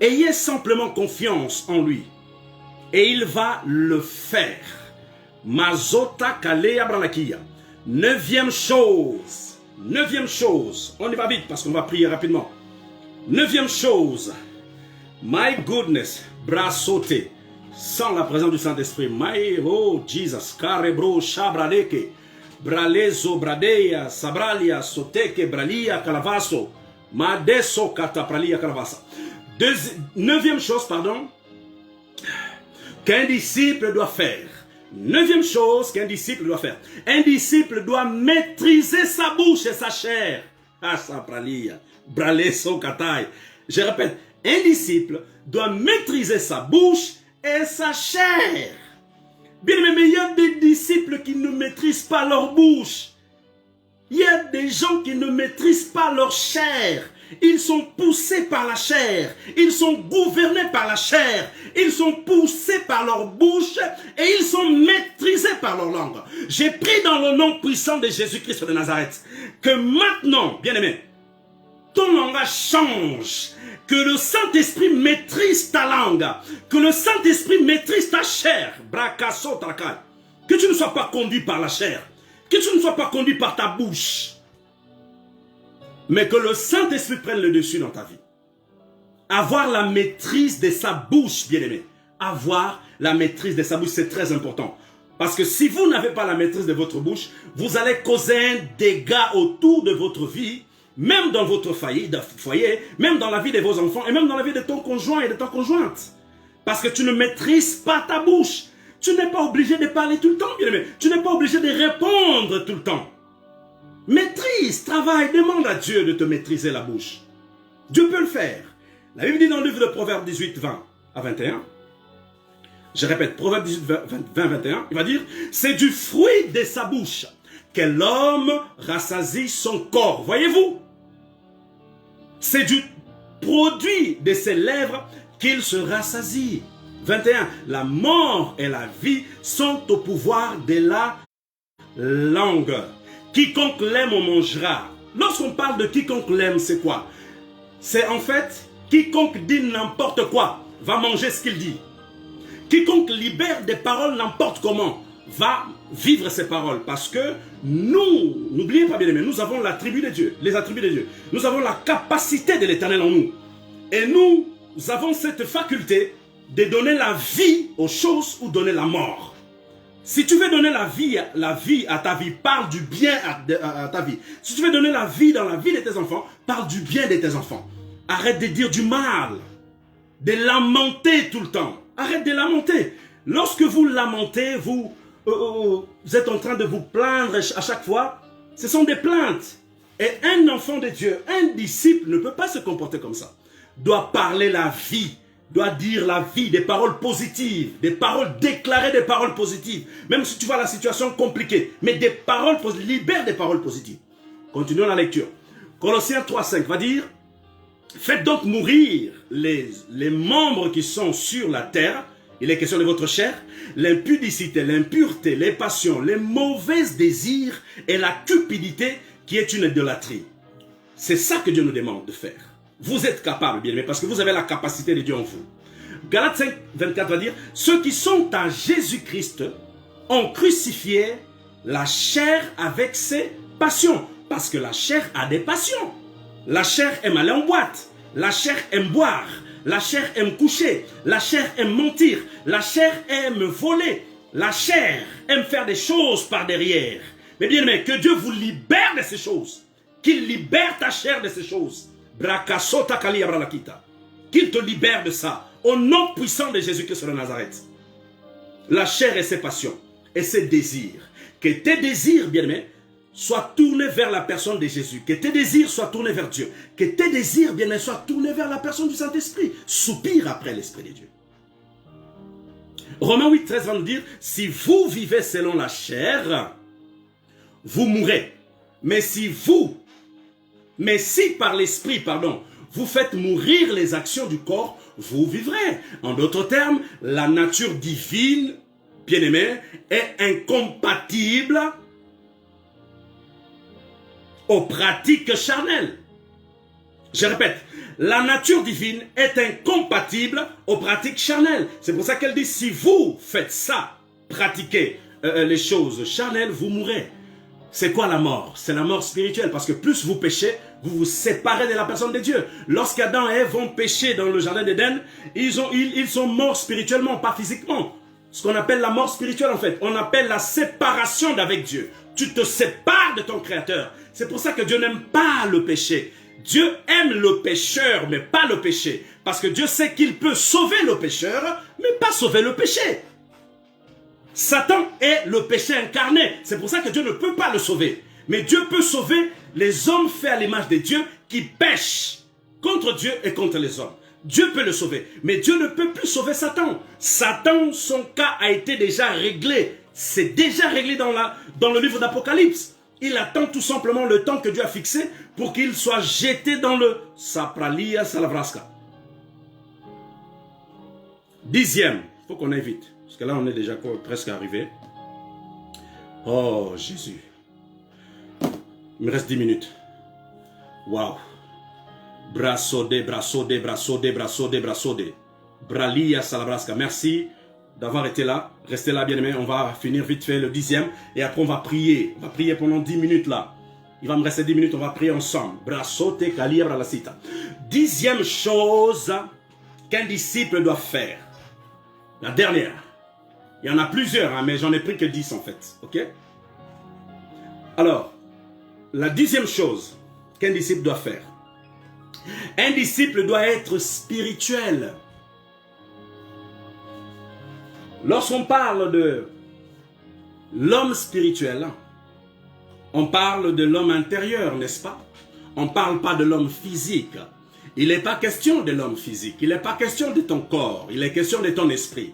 Ayez simplement confiance en lui. Et il va le faire. Mazota kalea bralakia. Neuvième chose. On y va vite parce qu'on va prier rapidement. Neuvième chose. My goodness. Brasote. Sans la présence du Saint-Esprit. My, oh Jesus. Carebro shabradeke. Bralezo bradeya. Sabralia soteke bralia calavaso. Madeso katapralia calavasa. Neuvième chose, qu'un disciple doit faire. Neuvième chose qu'un disciple doit faire. Un disciple doit maîtriser sa bouche et sa chair. Ah, ça pralia. Braleso Katai. Je répète, un disciple doit maîtriser sa bouche et sa chair. Bien aimé, mais il y a des disciples qui ne maîtrisent pas leur bouche. Il y a des gens qui ne maîtrisent pas leur chair. Ils sont poussés par la chair. Ils sont gouvernés par la chair. Ils sont poussés par leur bouche et ils sont maîtrisés par leur langue. J'ai pris dans le nom puissant de Jésus-Christ de Nazareth que maintenant, bien aimé, ton langage change. Que le Saint-Esprit maîtrise ta langue. Que le Saint-Esprit maîtrise ta chair. Que tu ne sois pas conduit par la chair. Que tu ne sois pas conduit par ta bouche. Mais que le Saint-Esprit prenne le dessus dans ta vie. Avoir la maîtrise de sa bouche, bien-aimé. Avoir la maîtrise de sa bouche, c'est très important. Parce que si vous n'avez pas la maîtrise de votre bouche, vous allez causer un dégât autour de votre vie, même dans votre foyer, même dans la vie de vos enfants, et même dans la vie de ton conjoint et de ta conjointe. Parce que tu ne maîtrises pas ta bouche. Tu n'es pas obligé de parler tout le temps, bien-aimé. Tu n'es pas obligé de répondre tout le temps. Maîtrise, travaille, demande à Dieu de te maîtriser la bouche. Dieu peut le faire. La Bible dit dans le livre de Proverbes 18, 20 à 21. Je répète, Proverbes 18, 20, 21. Il va dire, c'est du fruit de sa bouche que l'homme rassasie son corps. Voyez-vous? C'est du produit de ses lèvres qu'il se rassasie. 21. La mort et la vie sont au pouvoir de la langue. Quiconque l'aime en mangera. Lorsqu'on parle de quiconque l'aime, c'est quoi? C'est en fait, quiconque dit n'importe quoi va manger ce qu'il dit. Quiconque libère des paroles n'importe comment va vivre ces paroles. Parce que nous, n'oubliez pas bien aimé, nous avons l'attribut de Dieu, les attributs de Dieu. Nous avons la capacité de l'Éternel en nous. Et nous avons cette faculté de donner la vie aux choses ou donner la mort. Si tu veux donner la vie à ta vie, parle du bien à ta vie. Si tu veux donner la vie dans la vie de tes enfants, parle du bien de tes enfants. Arrête de dire du mal, de lamenter tout le temps. Arrête de lamenter. Lorsque vous lamentez, vous êtes en train de vous plaindre à chaque fois. Ce sont des plaintes. Et un enfant de Dieu, un disciple ne peut pas se comporter comme ça. Doit parler la vie. Doit dire la vie, des paroles positives, des paroles déclarées, des paroles positives. Même si tu vois la situation compliquée, mais des paroles positives, libère des paroles positives. Continuons la lecture. Colossiens 3,5 va dire, faites donc mourir les membres qui sont sur la terre, il est question de votre chair, l'impudicité, l'impureté, les passions, les mauvais désirs et la cupidité qui est une idolâtrie. C'est ça que Dieu nous demande de faire. Vous êtes capable, bien aimé, parce que vous avez la capacité de Dieu en vous. Galates 5, 24 va dire, ceux qui sont à Jésus-Christ ont crucifié la chair avec ses passions. Parce que la chair a des passions. La chair aime aller en boîte. La chair aime boire. La chair aime coucher. La chair aime mentir. La chair aime voler. La chair aime faire des choses par derrière. Mais bien aimé, que Dieu vous libère de ces choses. Qu'il libère ta chair de ces choses. Qu'il te libère de ça. Au nom puissant de Jésus-Christ de Nazareth. La chair et ses passions. Et ses désirs. Que tes désirs, bien aimé, soient tournés vers la personne de Jésus. Que tes désirs soient tournés vers Dieu. Que tes désirs, bien aimé, soient tournés vers la personne du Saint-Esprit. Soupire après l'Esprit de Dieu. Romains 8, 13 va nous dire, si vous vivez selon la chair, vous mourrez. Mais si par l'Esprit, vous faites mourir les actions du corps, vous vivrez. En d'autres termes, la nature divine, bien-aimé, est incompatible aux pratiques charnelles. Je répète, la nature divine est incompatible aux pratiques charnelles. C'est pour ça qu'elle dit, si vous faites ça, pratiquez les choses charnelles, vous mourrez. C'est quoi la mort? C'est la mort spirituelle. Parce que plus vous péchez, vous vous séparez de la personne de Dieu. Lorsqu'Adam et Ève vont pécher dans le jardin d'Éden, ils sont morts spirituellement, pas physiquement. Ce qu'on appelle la mort spirituelle en fait. On appelle la séparation d'avec Dieu. Tu te sépares de ton Créateur. C'est pour ça que Dieu n'aime pas le péché. Dieu aime le pécheur, mais pas le péché. Parce que Dieu sait qu'il peut sauver le pécheur, mais pas sauver le péché. Satan est le péché incarné. C'est pour ça que Dieu ne peut pas le sauver. Mais Dieu peut sauver les hommes faits à l'image de Dieu qui pêchent contre Dieu et contre les hommes. Dieu peut le sauver. Mais Dieu ne peut plus sauver Satan. Satan, son cas a été déjà réglé. C'est déjà réglé dans le livre d'Apocalypse. Il attend tout simplement le temps que Dieu a fixé pour qu'il soit jeté dans le Sapralia Salavraska. 10e, il faut qu'on aille vite. Parce que là, on est déjà presque arrivé. Oh, Jésus. Il me reste 10 minutes. Waouh. Brassode, brassode, brassode, brassode, brassode. Bralia Salavraska. Merci d'avoir été là. Restez là, bien-aimés. On va finir vite fait le 10e. Et après, on va prier. On va prier pendant 10 minutes là. Il va me rester 10 minutes. On va prier ensemble. Brassote, calibra la cita. 10e chose qu'un disciple doit faire. La dernière. Il y en a plusieurs, hein, mais j'en ai pris que 10 en fait. Ok? Alors, la 10e chose qu'un disciple doit faire. Un disciple doit être spirituel. Lorsqu'on parle de l'homme spirituel, on parle de l'homme intérieur, n'est-ce pas? On ne parle pas de l'homme physique. Il n'est pas question de l'homme physique. Il n'est pas question de ton corps. Il est question de ton esprit.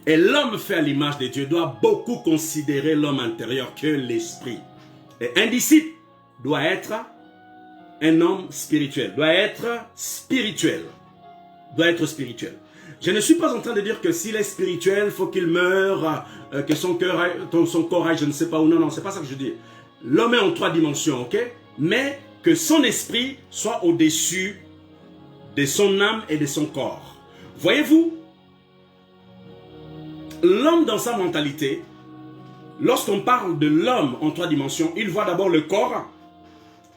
Et l'homme fait à l'image de Dieu doit beaucoup considérer l'homme intérieur que l'esprit. Et un disciple doit être un homme spirituel. Doit être spirituel. Doit être spirituel. Je ne suis pas en train de dire que s'il est spirituel, il faut qu'il meure, que son corps aille, je ne sais pas où. Non, non, c'est pas ça que je dis. L'homme est en 3 dimensions, ok? Mais que son esprit soit au-dessus de son âme et de son corps. Voyez-vous, l'homme dans sa mentalité, lorsqu'on parle de l'homme en 3 dimensions, il voit d'abord le corps,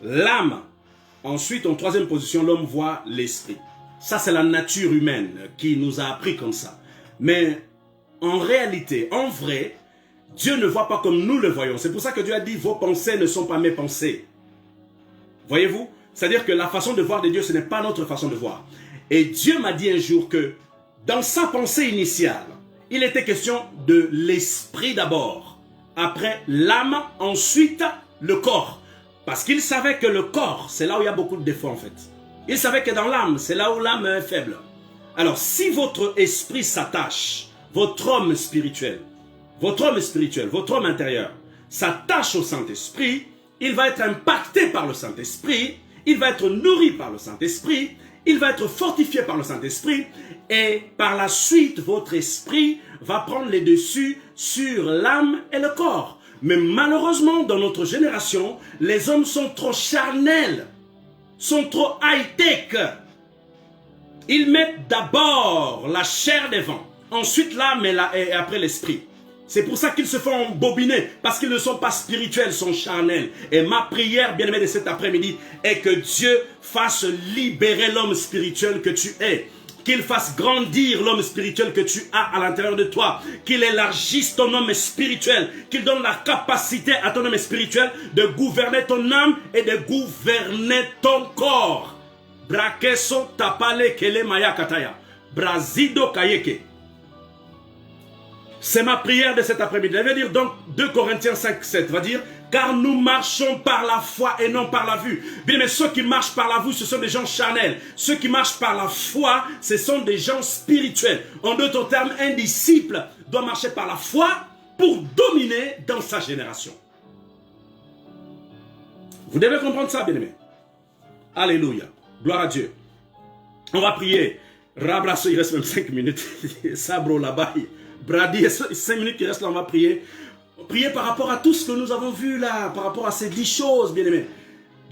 l'âme. Ensuite, en 3e position, l'homme voit l'esprit. Ça, c'est la nature humaine qui nous a appris comme ça. Mais en réalité, en vrai, Dieu ne voit pas comme nous le voyons. C'est pour ça que Dieu a dit, vos pensées ne sont pas mes pensées. Voyez-vous? C'est-à-dire que la façon de voir de Dieu, ce n'est pas notre façon de voir. Et Dieu m'a dit un jour que dans sa pensée initiale, il était question de l'esprit d'abord, après l'âme, ensuite le corps. Parce qu'il savait que le corps, c'est là où il y a beaucoup de défauts en fait. Il savait que dans l'âme, c'est là où l'âme est faible. Alors si votre esprit s'attache, votre homme spirituel, votre homme intérieur, s'attache au Saint-Esprit, il va être impacté par le Saint-Esprit, il va être nourri par le Saint-Esprit, il va être fortifié par le Saint-Esprit, et par la suite, votre esprit va prendre les dessus sur l'âme et le corps. Mais malheureusement, dans notre génération, les hommes sont trop charnels, sont trop high-tech. Ils mettent d'abord la chair devant, ensuite l'âme et après l'esprit. C'est pour ça qu'ils se font bobiner, parce qu'ils ne sont pas spirituels, ils sont charnels. Et ma prière, bien-aimé de cet après-midi, est que Dieu fasse libérer l'homme spirituel que tu es. Qu'il fasse grandir l'homme spirituel que tu as à l'intérieur de toi. Qu'il élargisse ton homme spirituel. Qu'il donne la capacité à ton homme spirituel de gouverner ton âme et de gouverner ton corps. Brakeso tapale kele maya kataya. Brazido kayeke. C'est ma prière de cet après-midi. Elle veut dire donc 2 Corinthiens 5, 7 va dire, car nous marchons par la foi et non par la vue. Bien, mais ceux qui marchent par la vue, ce sont des gens charnels. Ceux qui marchent par la foi, ce sont des gens spirituels. En d'autres termes, un disciple doit marcher par la foi pour dominer dans sa génération. Vous devez comprendre ça, bien-aimés. Alléluia. Gloire à Dieu. On va prier. Rabrasso, il reste même 5 minutes. Sabro là-bas. Brady, 5 minutes qui restent là, on va prier. Prier par rapport à tout ce que nous avons vu là, par rapport à ces 10 choses, bien aimés.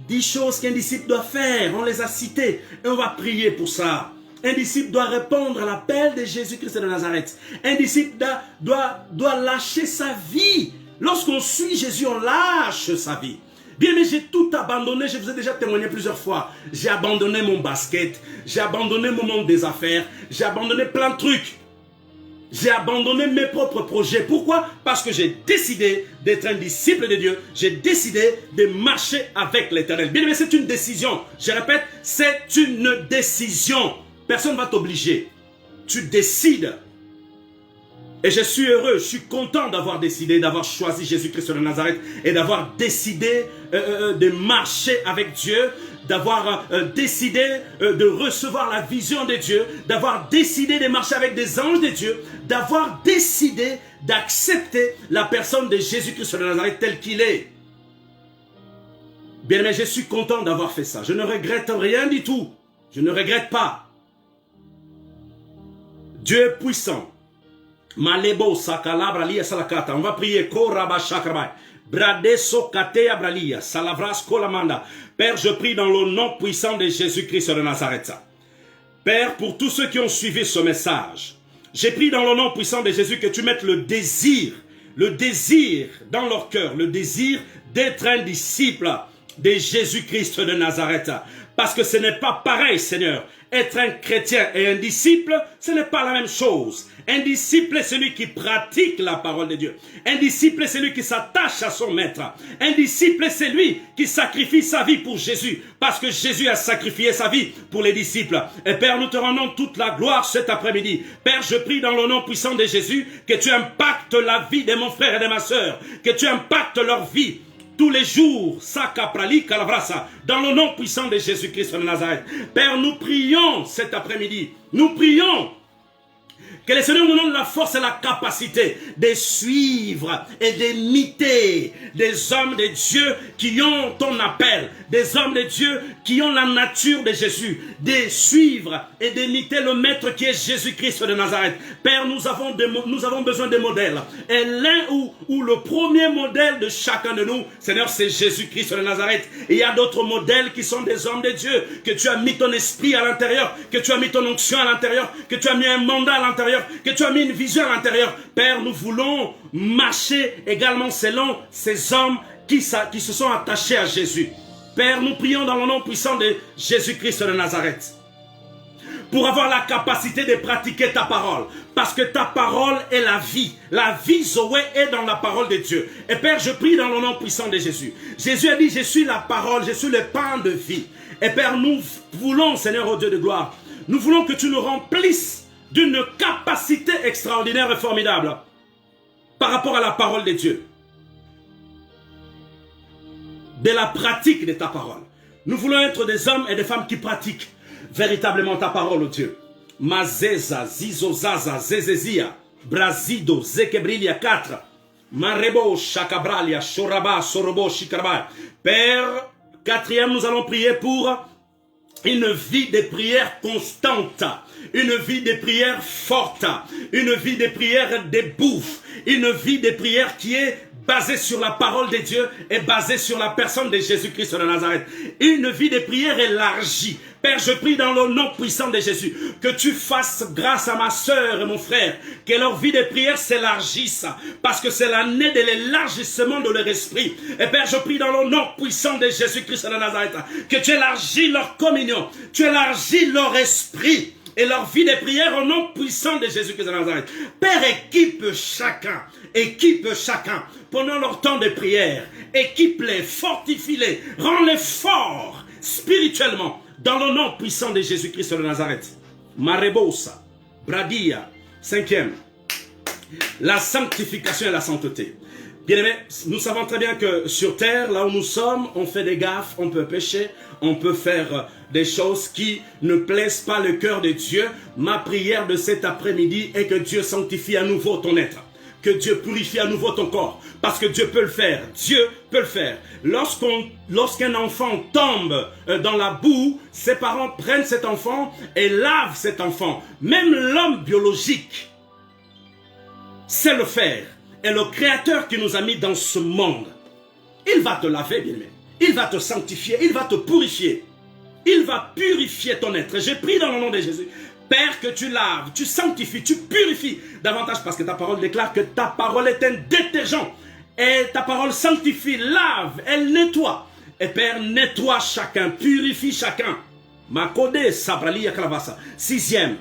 10 choses qu'un disciple doit faire, on les a citées. Et on va prier pour ça. Un disciple doit répondre à l'appel de Jésus-Christ de Nazareth. Un disciple doit lâcher sa vie. Lorsqu'on suit Jésus, on lâche sa vie. Bien, mais j'ai tout abandonné, je vous ai déjà témoigné plusieurs fois. J'ai abandonné mon basket, j'ai abandonné mon monde des affaires, j'ai abandonné plein de trucs. J'ai abandonné mes propres projets. Pourquoi? Parce que j'ai décidé d'être un disciple de Dieu. J'ai décidé de marcher avec l'Éternel. Bien aimé, c'est une décision. Je répète, c'est une décision. Personne ne va t'obliger. Tu décides. Et je suis heureux, je suis content d'avoir décidé, d'avoir choisi Jésus-Christ de Nazareth et d'avoir décidé de marcher avec Dieu, d'avoir décidé de recevoir la vision de Dieu, d'avoir décidé de marcher avec des anges de Dieu, d'avoir décidé d'accepter la personne de Jésus-Christ de Nazareth tel qu'il est. Bien aimé, je suis content d'avoir fait ça. Je ne regrette rien du tout. Je ne regrette pas. Dieu est puissant. Malebo sakalabra lia salakata. On va prier. Koraba shakrabai. Bradeso katea bralia. Salavras kolamanda. Père, je prie dans le nom puissant de Jésus-Christ de Nazareth. Père, pour tous ceux qui ont suivi ce message, j'ai pris dans le nom puissant de Jésus que tu mettes le désir dans leur cœur, le désir d'être un disciple de Jésus-Christ de Nazareth. Parce que ce n'est pas pareil, Seigneur. Être un chrétien et un disciple, ce n'est pas la même chose. Un disciple est celui qui pratique la parole de Dieu. Un disciple est celui qui s'attache à son maître. Un disciple est celui qui sacrifie sa vie pour Jésus. Parce que Jésus a sacrifié sa vie pour les disciples. Et Père, nous te rendons toute la gloire cet après-midi. Père, je prie dans le nom puissant de Jésus que tu impactes la vie de mon frère et de ma sœur. Que tu impactes leur vie. Tous les jours, dans le nom puissant de Jésus-Christ de Nazareth. Père, nous prions cet après-midi. Nous prions que le Seigneur nous donne la force et la capacité de suivre et d'imiter des hommes de Dieu qui ont ton appel, des hommes de Dieu qui ont la nature de Jésus, de suivre et d'imiter le Maître qui est Jésus-Christ de Nazareth. Père, nous avons besoin de modèles. Et l'un ou le premier modèle de chacun de nous, Seigneur, c'est Jésus-Christ de Nazareth. Et il y a d'autres modèles qui sont des hommes de Dieu, que tu as mis ton esprit à l'intérieur, que tu as mis ton onction à l'intérieur, que tu as mis un mandat à l'intérieur, que tu as mis une vision à l'intérieur. Père, nous voulons marcher également selon ces hommes qui se sont attachés à Jésus. Père, nous prions dans le nom puissant de Jésus-Christ de Nazareth pour avoir la capacité de pratiquer ta parole. Parce que ta parole est la vie. La vie, Zoé, est dans la parole de Dieu. Et Père, je prie dans le nom puissant de Jésus. Jésus a dit, je suis la parole, je suis le pain de vie. Et Père, nous voulons, Seigneur, au Dieu de gloire, nous voulons que tu nous remplisses d'une capacité extraordinaire et formidable par rapport à la parole de Dieu. De la pratique de ta parole. Nous voulons être des hommes et des femmes qui pratiquent véritablement ta parole, oh Dieu. Mazeza, Zizozaza, Zezezia, Brasido, Zekebrilia 4, Marebo, Chakabralia, Choraba, Sorobo, Shikaraba. Père, quatrième, nous allons prier pour une vie de prière constante, une vie de prière forte, une vie de prière debout, une vie de prière qui est basée sur la parole de Dieu et basée sur la personne de Jésus-Christ de Nazareth. Une vie de prière élargie. Père, je prie dans le nom puissant de Jésus que tu fasses grâce à ma soeur et mon frère, que leur vie de prière s'élargisse, parce que c'est l'année de l'élargissement de leur esprit. Et Père, je prie dans le nom puissant de Jésus-Christ de Nazareth, que tu élargis leur communion, tu élargis leur esprit et leur vie de prière au nom puissant de Jésus-Christ de Nazareth. Père, équipe chacun pendant leur temps de prière. Équipe-les, fortifie-les, rends-les forts spirituellement dans le nom puissant de Jésus-Christ de Nazareth. Marebosa, Bradia, cinquième, la sanctification et la sainteté. Bien aimé, nous savons très bien que sur terre, là où nous sommes, on fait des gaffes, on peut pécher, on peut faire des choses qui ne plaisent pas le cœur de Dieu. Ma prière de cet après-midi est que Dieu sanctifie à nouveau ton être. Que Dieu purifie à nouveau ton corps. Parce que Dieu peut le faire. Dieu peut le faire. Lorsqu'un enfant tombe dans la boue, ses parents prennent cet enfant et lavent cet enfant. Même l'homme biologique sait le faire. Et le Créateur qui nous a mis dans ce monde, il va te laver, bien-aimé. Il va te sanctifier, il va te purifier. Il va purifier ton être. J'ai pris dans le nom de Jésus. Père, que tu laves, tu sanctifies, tu purifies davantage parce que ta parole déclare que ta parole est un détergent. Et ta parole sanctifie, lave, elle nettoie. Et Père, nettoie chacun, purifie chacun. Makode sabrali yakravasa. Sixième,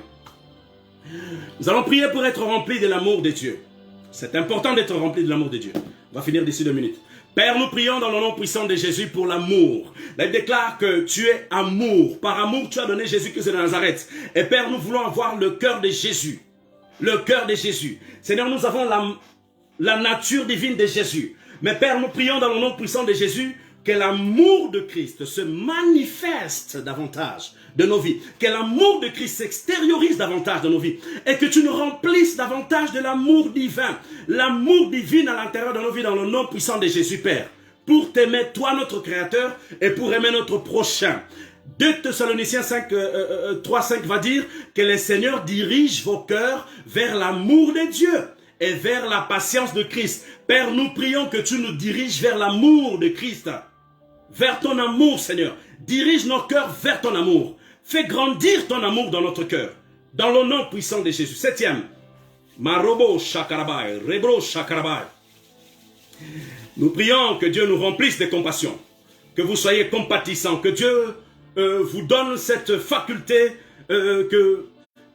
nous allons prier pour être remplis de l'amour de Dieu. C'est important d'être rempli de l'amour de Dieu. On va finir d'ici 2 minutes. Père, nous prions dans le nom puissant de Jésus pour l'amour. Il déclare que tu es amour. Par amour, tu as donné Jésus-Christ de Nazareth. Et Père, nous voulons avoir le cœur de Jésus. le cœur de Jésus. Seigneur, nous avons la nature divine de Jésus. Mais Père, nous prions dans le nom puissant de Jésus que l'amour de Christ se manifeste davantage de nos vies. Que l'amour de Christ s'extériorise davantage de nos vies. Et que tu nous remplisses davantage de l'amour divin. L'amour divin à l'intérieur de nos vies dans le nom puissant de Jésus, Père. Pour t'aimer, toi notre Créateur, et pour aimer notre prochain. 2 Thessaloniciens 3:5 va dire que le Seigneur dirige vos cœurs vers l'amour de Dieu et vers la patience de Christ. Père, nous prions que tu nous diriges vers l'amour de Christ, vers ton amour, Seigneur. Dirige nos cœurs vers ton amour. Fais grandir ton amour dans notre cœur, dans le nom puissant de Jésus. 7e, Marobo Shakarabai, Rebro Shakarabai. Nous prions que Dieu nous remplisse de compassion, que vous soyez compatissants, que Dieu vous donne cette faculté,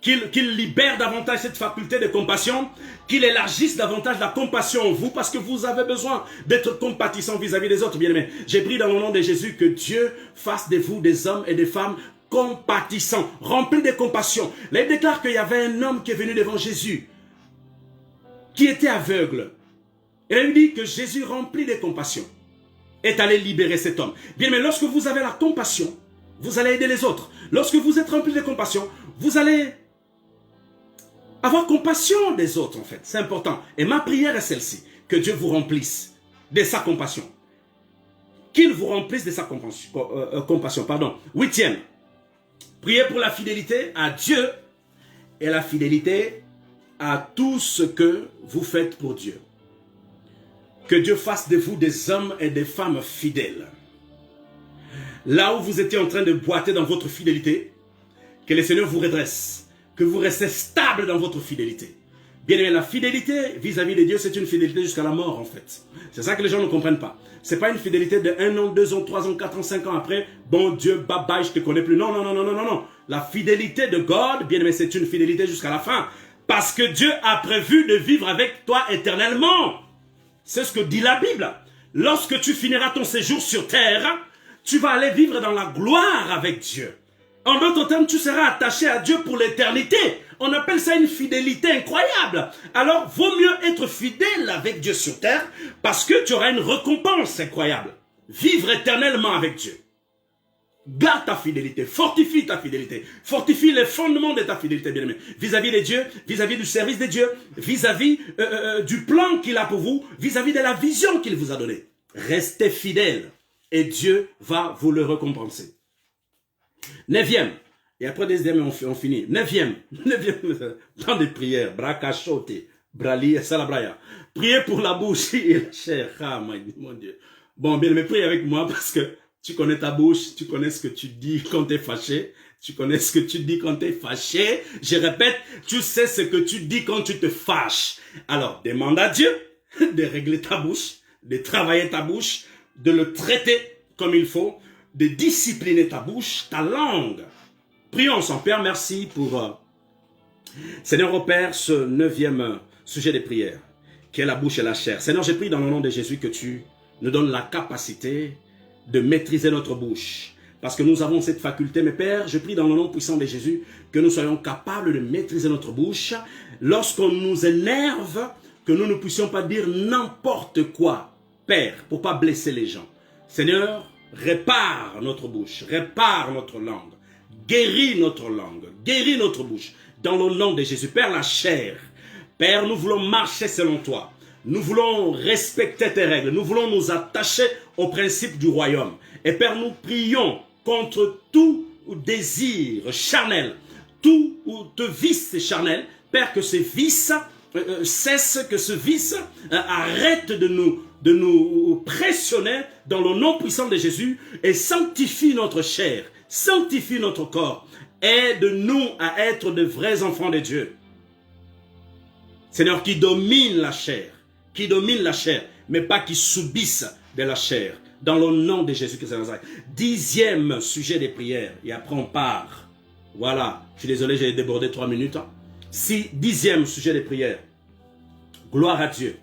qu'il libère davantage cette faculté de compassion, qu'il élargisse davantage la compassion en vous, parce que vous avez besoin d'être compatissant vis-à-vis des autres, bien-aimés. J'ai prié dans le nom de Jésus que Dieu fasse de vous des hommes et des femmes compatissants, remplis de compassion. Là, il déclare qu'il y avait un homme qui est venu devant Jésus, qui était aveugle. Et là, il dit que Jésus, rempli de compassion, est allé libérer cet homme. Bien, mais lorsque vous avez la compassion, vous allez aider les autres. Lorsque vous êtes rempli de compassion, vous allez avoir compassion des autres, en fait. C'est important. Et ma prière est celle-ci. Que Dieu vous remplisse de sa compassion. Qu'il vous remplisse de sa compassion. 8e. Priez pour la fidélité à Dieu et la fidélité à tout ce que vous faites pour Dieu. Que Dieu fasse de vous des hommes et des femmes fidèles. Là où vous étiez en train de boiter dans votre fidélité, que le Seigneur vous redresse, que vous restez stable dans votre fidélité. Bien aimé, la fidélité vis-à-vis de Dieu, c'est une fidélité jusqu'à la mort en fait. C'est ça que les gens ne comprennent pas. Ce n'est pas une fidélité de 1 an, 2 ans, 3 ans, 4 ans, 5 ans après. Bon Dieu, bye bye, je ne te connais plus. Non, non, non, non, non, non, non. La fidélité de God, bien aimé, c'est une fidélité jusqu'à la fin. Parce que Dieu a prévu de vivre avec toi éternellement. C'est ce que dit la Bible. Lorsque tu finiras ton séjour sur terre, tu vas aller vivre dans la gloire avec Dieu. En d'autres termes, tu seras attaché à Dieu pour l'éternité. On appelle ça une fidélité incroyable. Alors, vaut mieux être fidèle avec Dieu sur terre parce que tu auras une récompense incroyable. Vivre éternellement avec Dieu. Garde ta fidélité, fortifie ta fidélité, fortifie les fondements de ta fidélité, bien-aimé, vis-à-vis de Dieu, vis-à-vis du service de Dieu, vis-à-vis du plan qu'il a pour vous, vis-à-vis de la vision qu'il vous a donnée. Restez fidèles et Dieu va vous le récompenser. 9e, et après 10e, on finit. 9e, temps de prière, brakachote, brali et salabraya. Priez pour la bouche et la chair. Ah, mon Dieu. Bon, bien, mais prie avec moi parce que tu connais ta bouche, tu connais ce que tu dis quand tu es fâché. Tu connais ce que tu dis quand tu es fâché. Je répète, tu sais ce que tu dis quand tu te fâches. Alors, demande à Dieu de régler ta bouche, de travailler ta bouche, de le traiter comme il faut, de discipliner ta bouche, ta langue. Prions ensemble. Père, merci pour, Seigneur, au Père, ce 9e sujet de prière, qui est la bouche et la chair. Seigneur, j'ai pris dans le nom de Jésus que tu nous donnes la capacité de maîtriser notre bouche. Parce que nous avons cette faculté, mais Père, je prie dans le nom puissant de Jésus que nous soyons capables de maîtriser notre bouche. Lorsqu'on nous énerve, que nous ne puissions pas dire n'importe quoi, Père, pour ne pas blesser les gens. Seigneur, répare notre bouche, répare notre langue, guéris notre langue, guéris notre bouche. Dans le nom de Jésus, Père, la chair. Père, nous voulons marcher selon toi. Nous voulons respecter tes règles. Nous voulons nous attacher aux principes du royaume. Et Père, nous prions contre tout désir charnel, tout vice charnel. Père, que ce vice cesse, que ce vice arrête de nous pressionner dans le nom puissant de Jésus et sanctifie notre chair, sanctifie notre corps. Aide-nous à être de vrais enfants de Dieu. Seigneur, qui domine la chair, mais pas qui subisse de la chair. Dans le nom de Jésus-Christ de Nazareth. 10e sujet des prières. Et après on part. Voilà. Je suis désolé, j'ai débordé 3 minutes. 10e sujet des prières. Gloire à Dieu.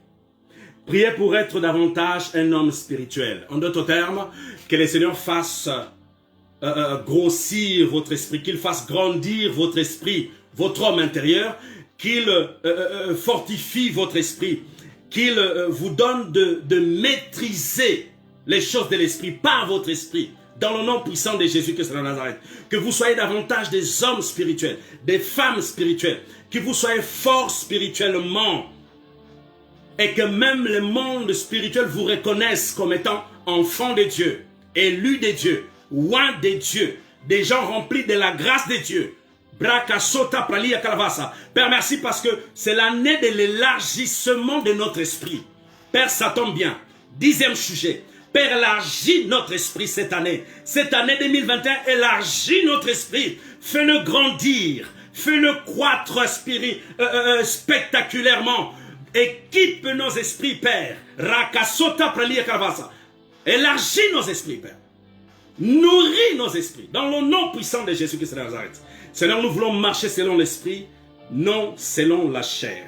Priez pour être davantage un homme spirituel. En d'autres termes, que le Seigneur fasse grossir votre esprit, qu'il fasse grandir votre esprit, votre homme intérieur, qu'il fortifie votre esprit, qu'il vous donne de maîtriser les choses de l'esprit par votre esprit, dans le nom puissant de Jésus-Christ de Nazareth. Que vous soyez davantage des hommes spirituels, des femmes spirituelles, que vous soyez forts spirituellement, et que même le monde spirituel vous reconnaisse comme étant enfants de Dieu, élus de Dieu, oins de Dieu, des gens remplis de la grâce de Dieu. Père, merci parce que c'est l'année de l'élargissement de notre esprit. Père, ça tombe bien. 10e sujet. Père, élargis notre esprit cette année. Cette année 2021, élargis notre esprit. Fais-le grandir. Fais-le croître spectaculairement. Équipe nos esprits, Père. Élargis nos esprits, Père. Nourris nos esprits. Dans le nom puissant de Jésus-Christ de Nazareth. Seigneur, nous voulons marcher selon l'esprit, non selon la chair.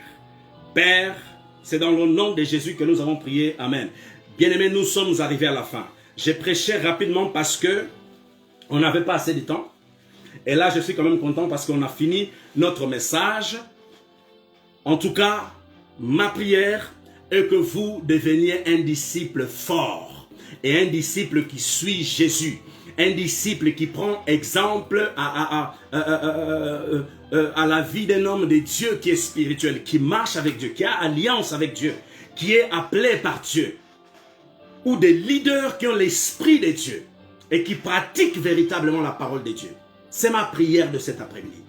Père, c'est dans le nom de Jésus que nous avons prié. Amen. Bien-aimés, nous sommes arrivés à la fin. J'ai prêché rapidement parce que on n'avait pas assez de temps. Et là, je suis quand même content parce qu'on a fini notre message. En tout cas, ma prière est que vous deveniez un disciple fort et un disciple qui suit Jésus. Un disciple qui prend exemple à la vie d'un homme de Dieu qui est spirituel, qui marche avec Dieu, qui a alliance avec Dieu, qui est appelé par Dieu. Ou des leaders qui ont l'esprit de Dieu et qui pratiquent véritablement la parole de Dieu. C'est ma prière de cet après-midi.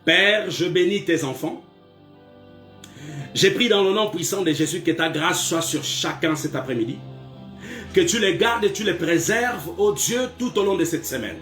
Père, je bénis tes enfants. J'ai pris dans le nom puissant de Jésus que ta grâce soit sur chacun cet après-midi. Que tu les gardes et tu les préserves, ô Dieu, tout au long de cette semaine.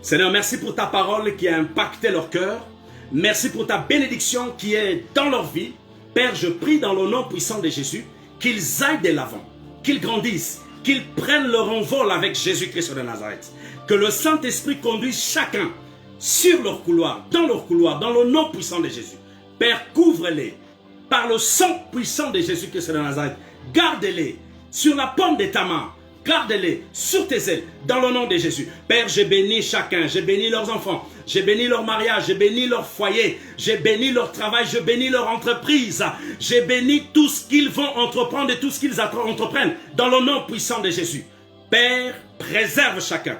Seigneur, merci pour ta parole qui a impacté leur cœur. Merci pour ta bénédiction qui est dans leur vie. Père, je prie dans le nom puissant de Jésus qu'ils aillent de l'avant, qu'ils grandissent, qu'ils prennent leur envol avec Jésus-Christ de Nazareth. Que le Saint-Esprit conduise chacun sur leur couloir, dans le nom puissant de Jésus. Père, couvre-les par le sang puissant de Jésus-Christ de Nazareth. Garde-les sur la paume de ta main, garde-les sur tes ailes, dans le nom de Jésus. Père, j'ai béni chacun, j'ai béni leurs enfants, j'ai béni leur mariage, j'ai béni leur foyer, j'ai béni leur travail, j'ai béni leur entreprise, j'ai béni tout ce qu'ils vont entreprendre et tout ce qu'ils entreprennent, dans le nom puissant de Jésus. Père, préserve chacun.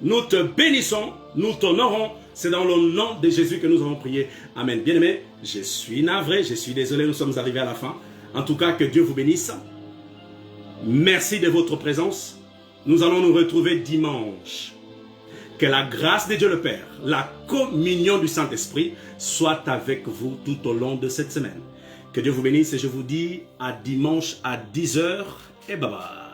Nous te bénissons, nous t'honorons, c'est dans le nom de Jésus que nous avons prié. Amen. Bien-aimés, je suis navré, je suis désolé, nous sommes arrivés à la fin. En tout cas, que Dieu vous bénisse. Merci de votre présence. Nous allons nous retrouver dimanche. Que la grâce de Dieu le Père, la communion du Saint-Esprit soit avec vous tout au long de cette semaine. Que Dieu vous bénisse et je vous dis à dimanche à 10h et bye bye.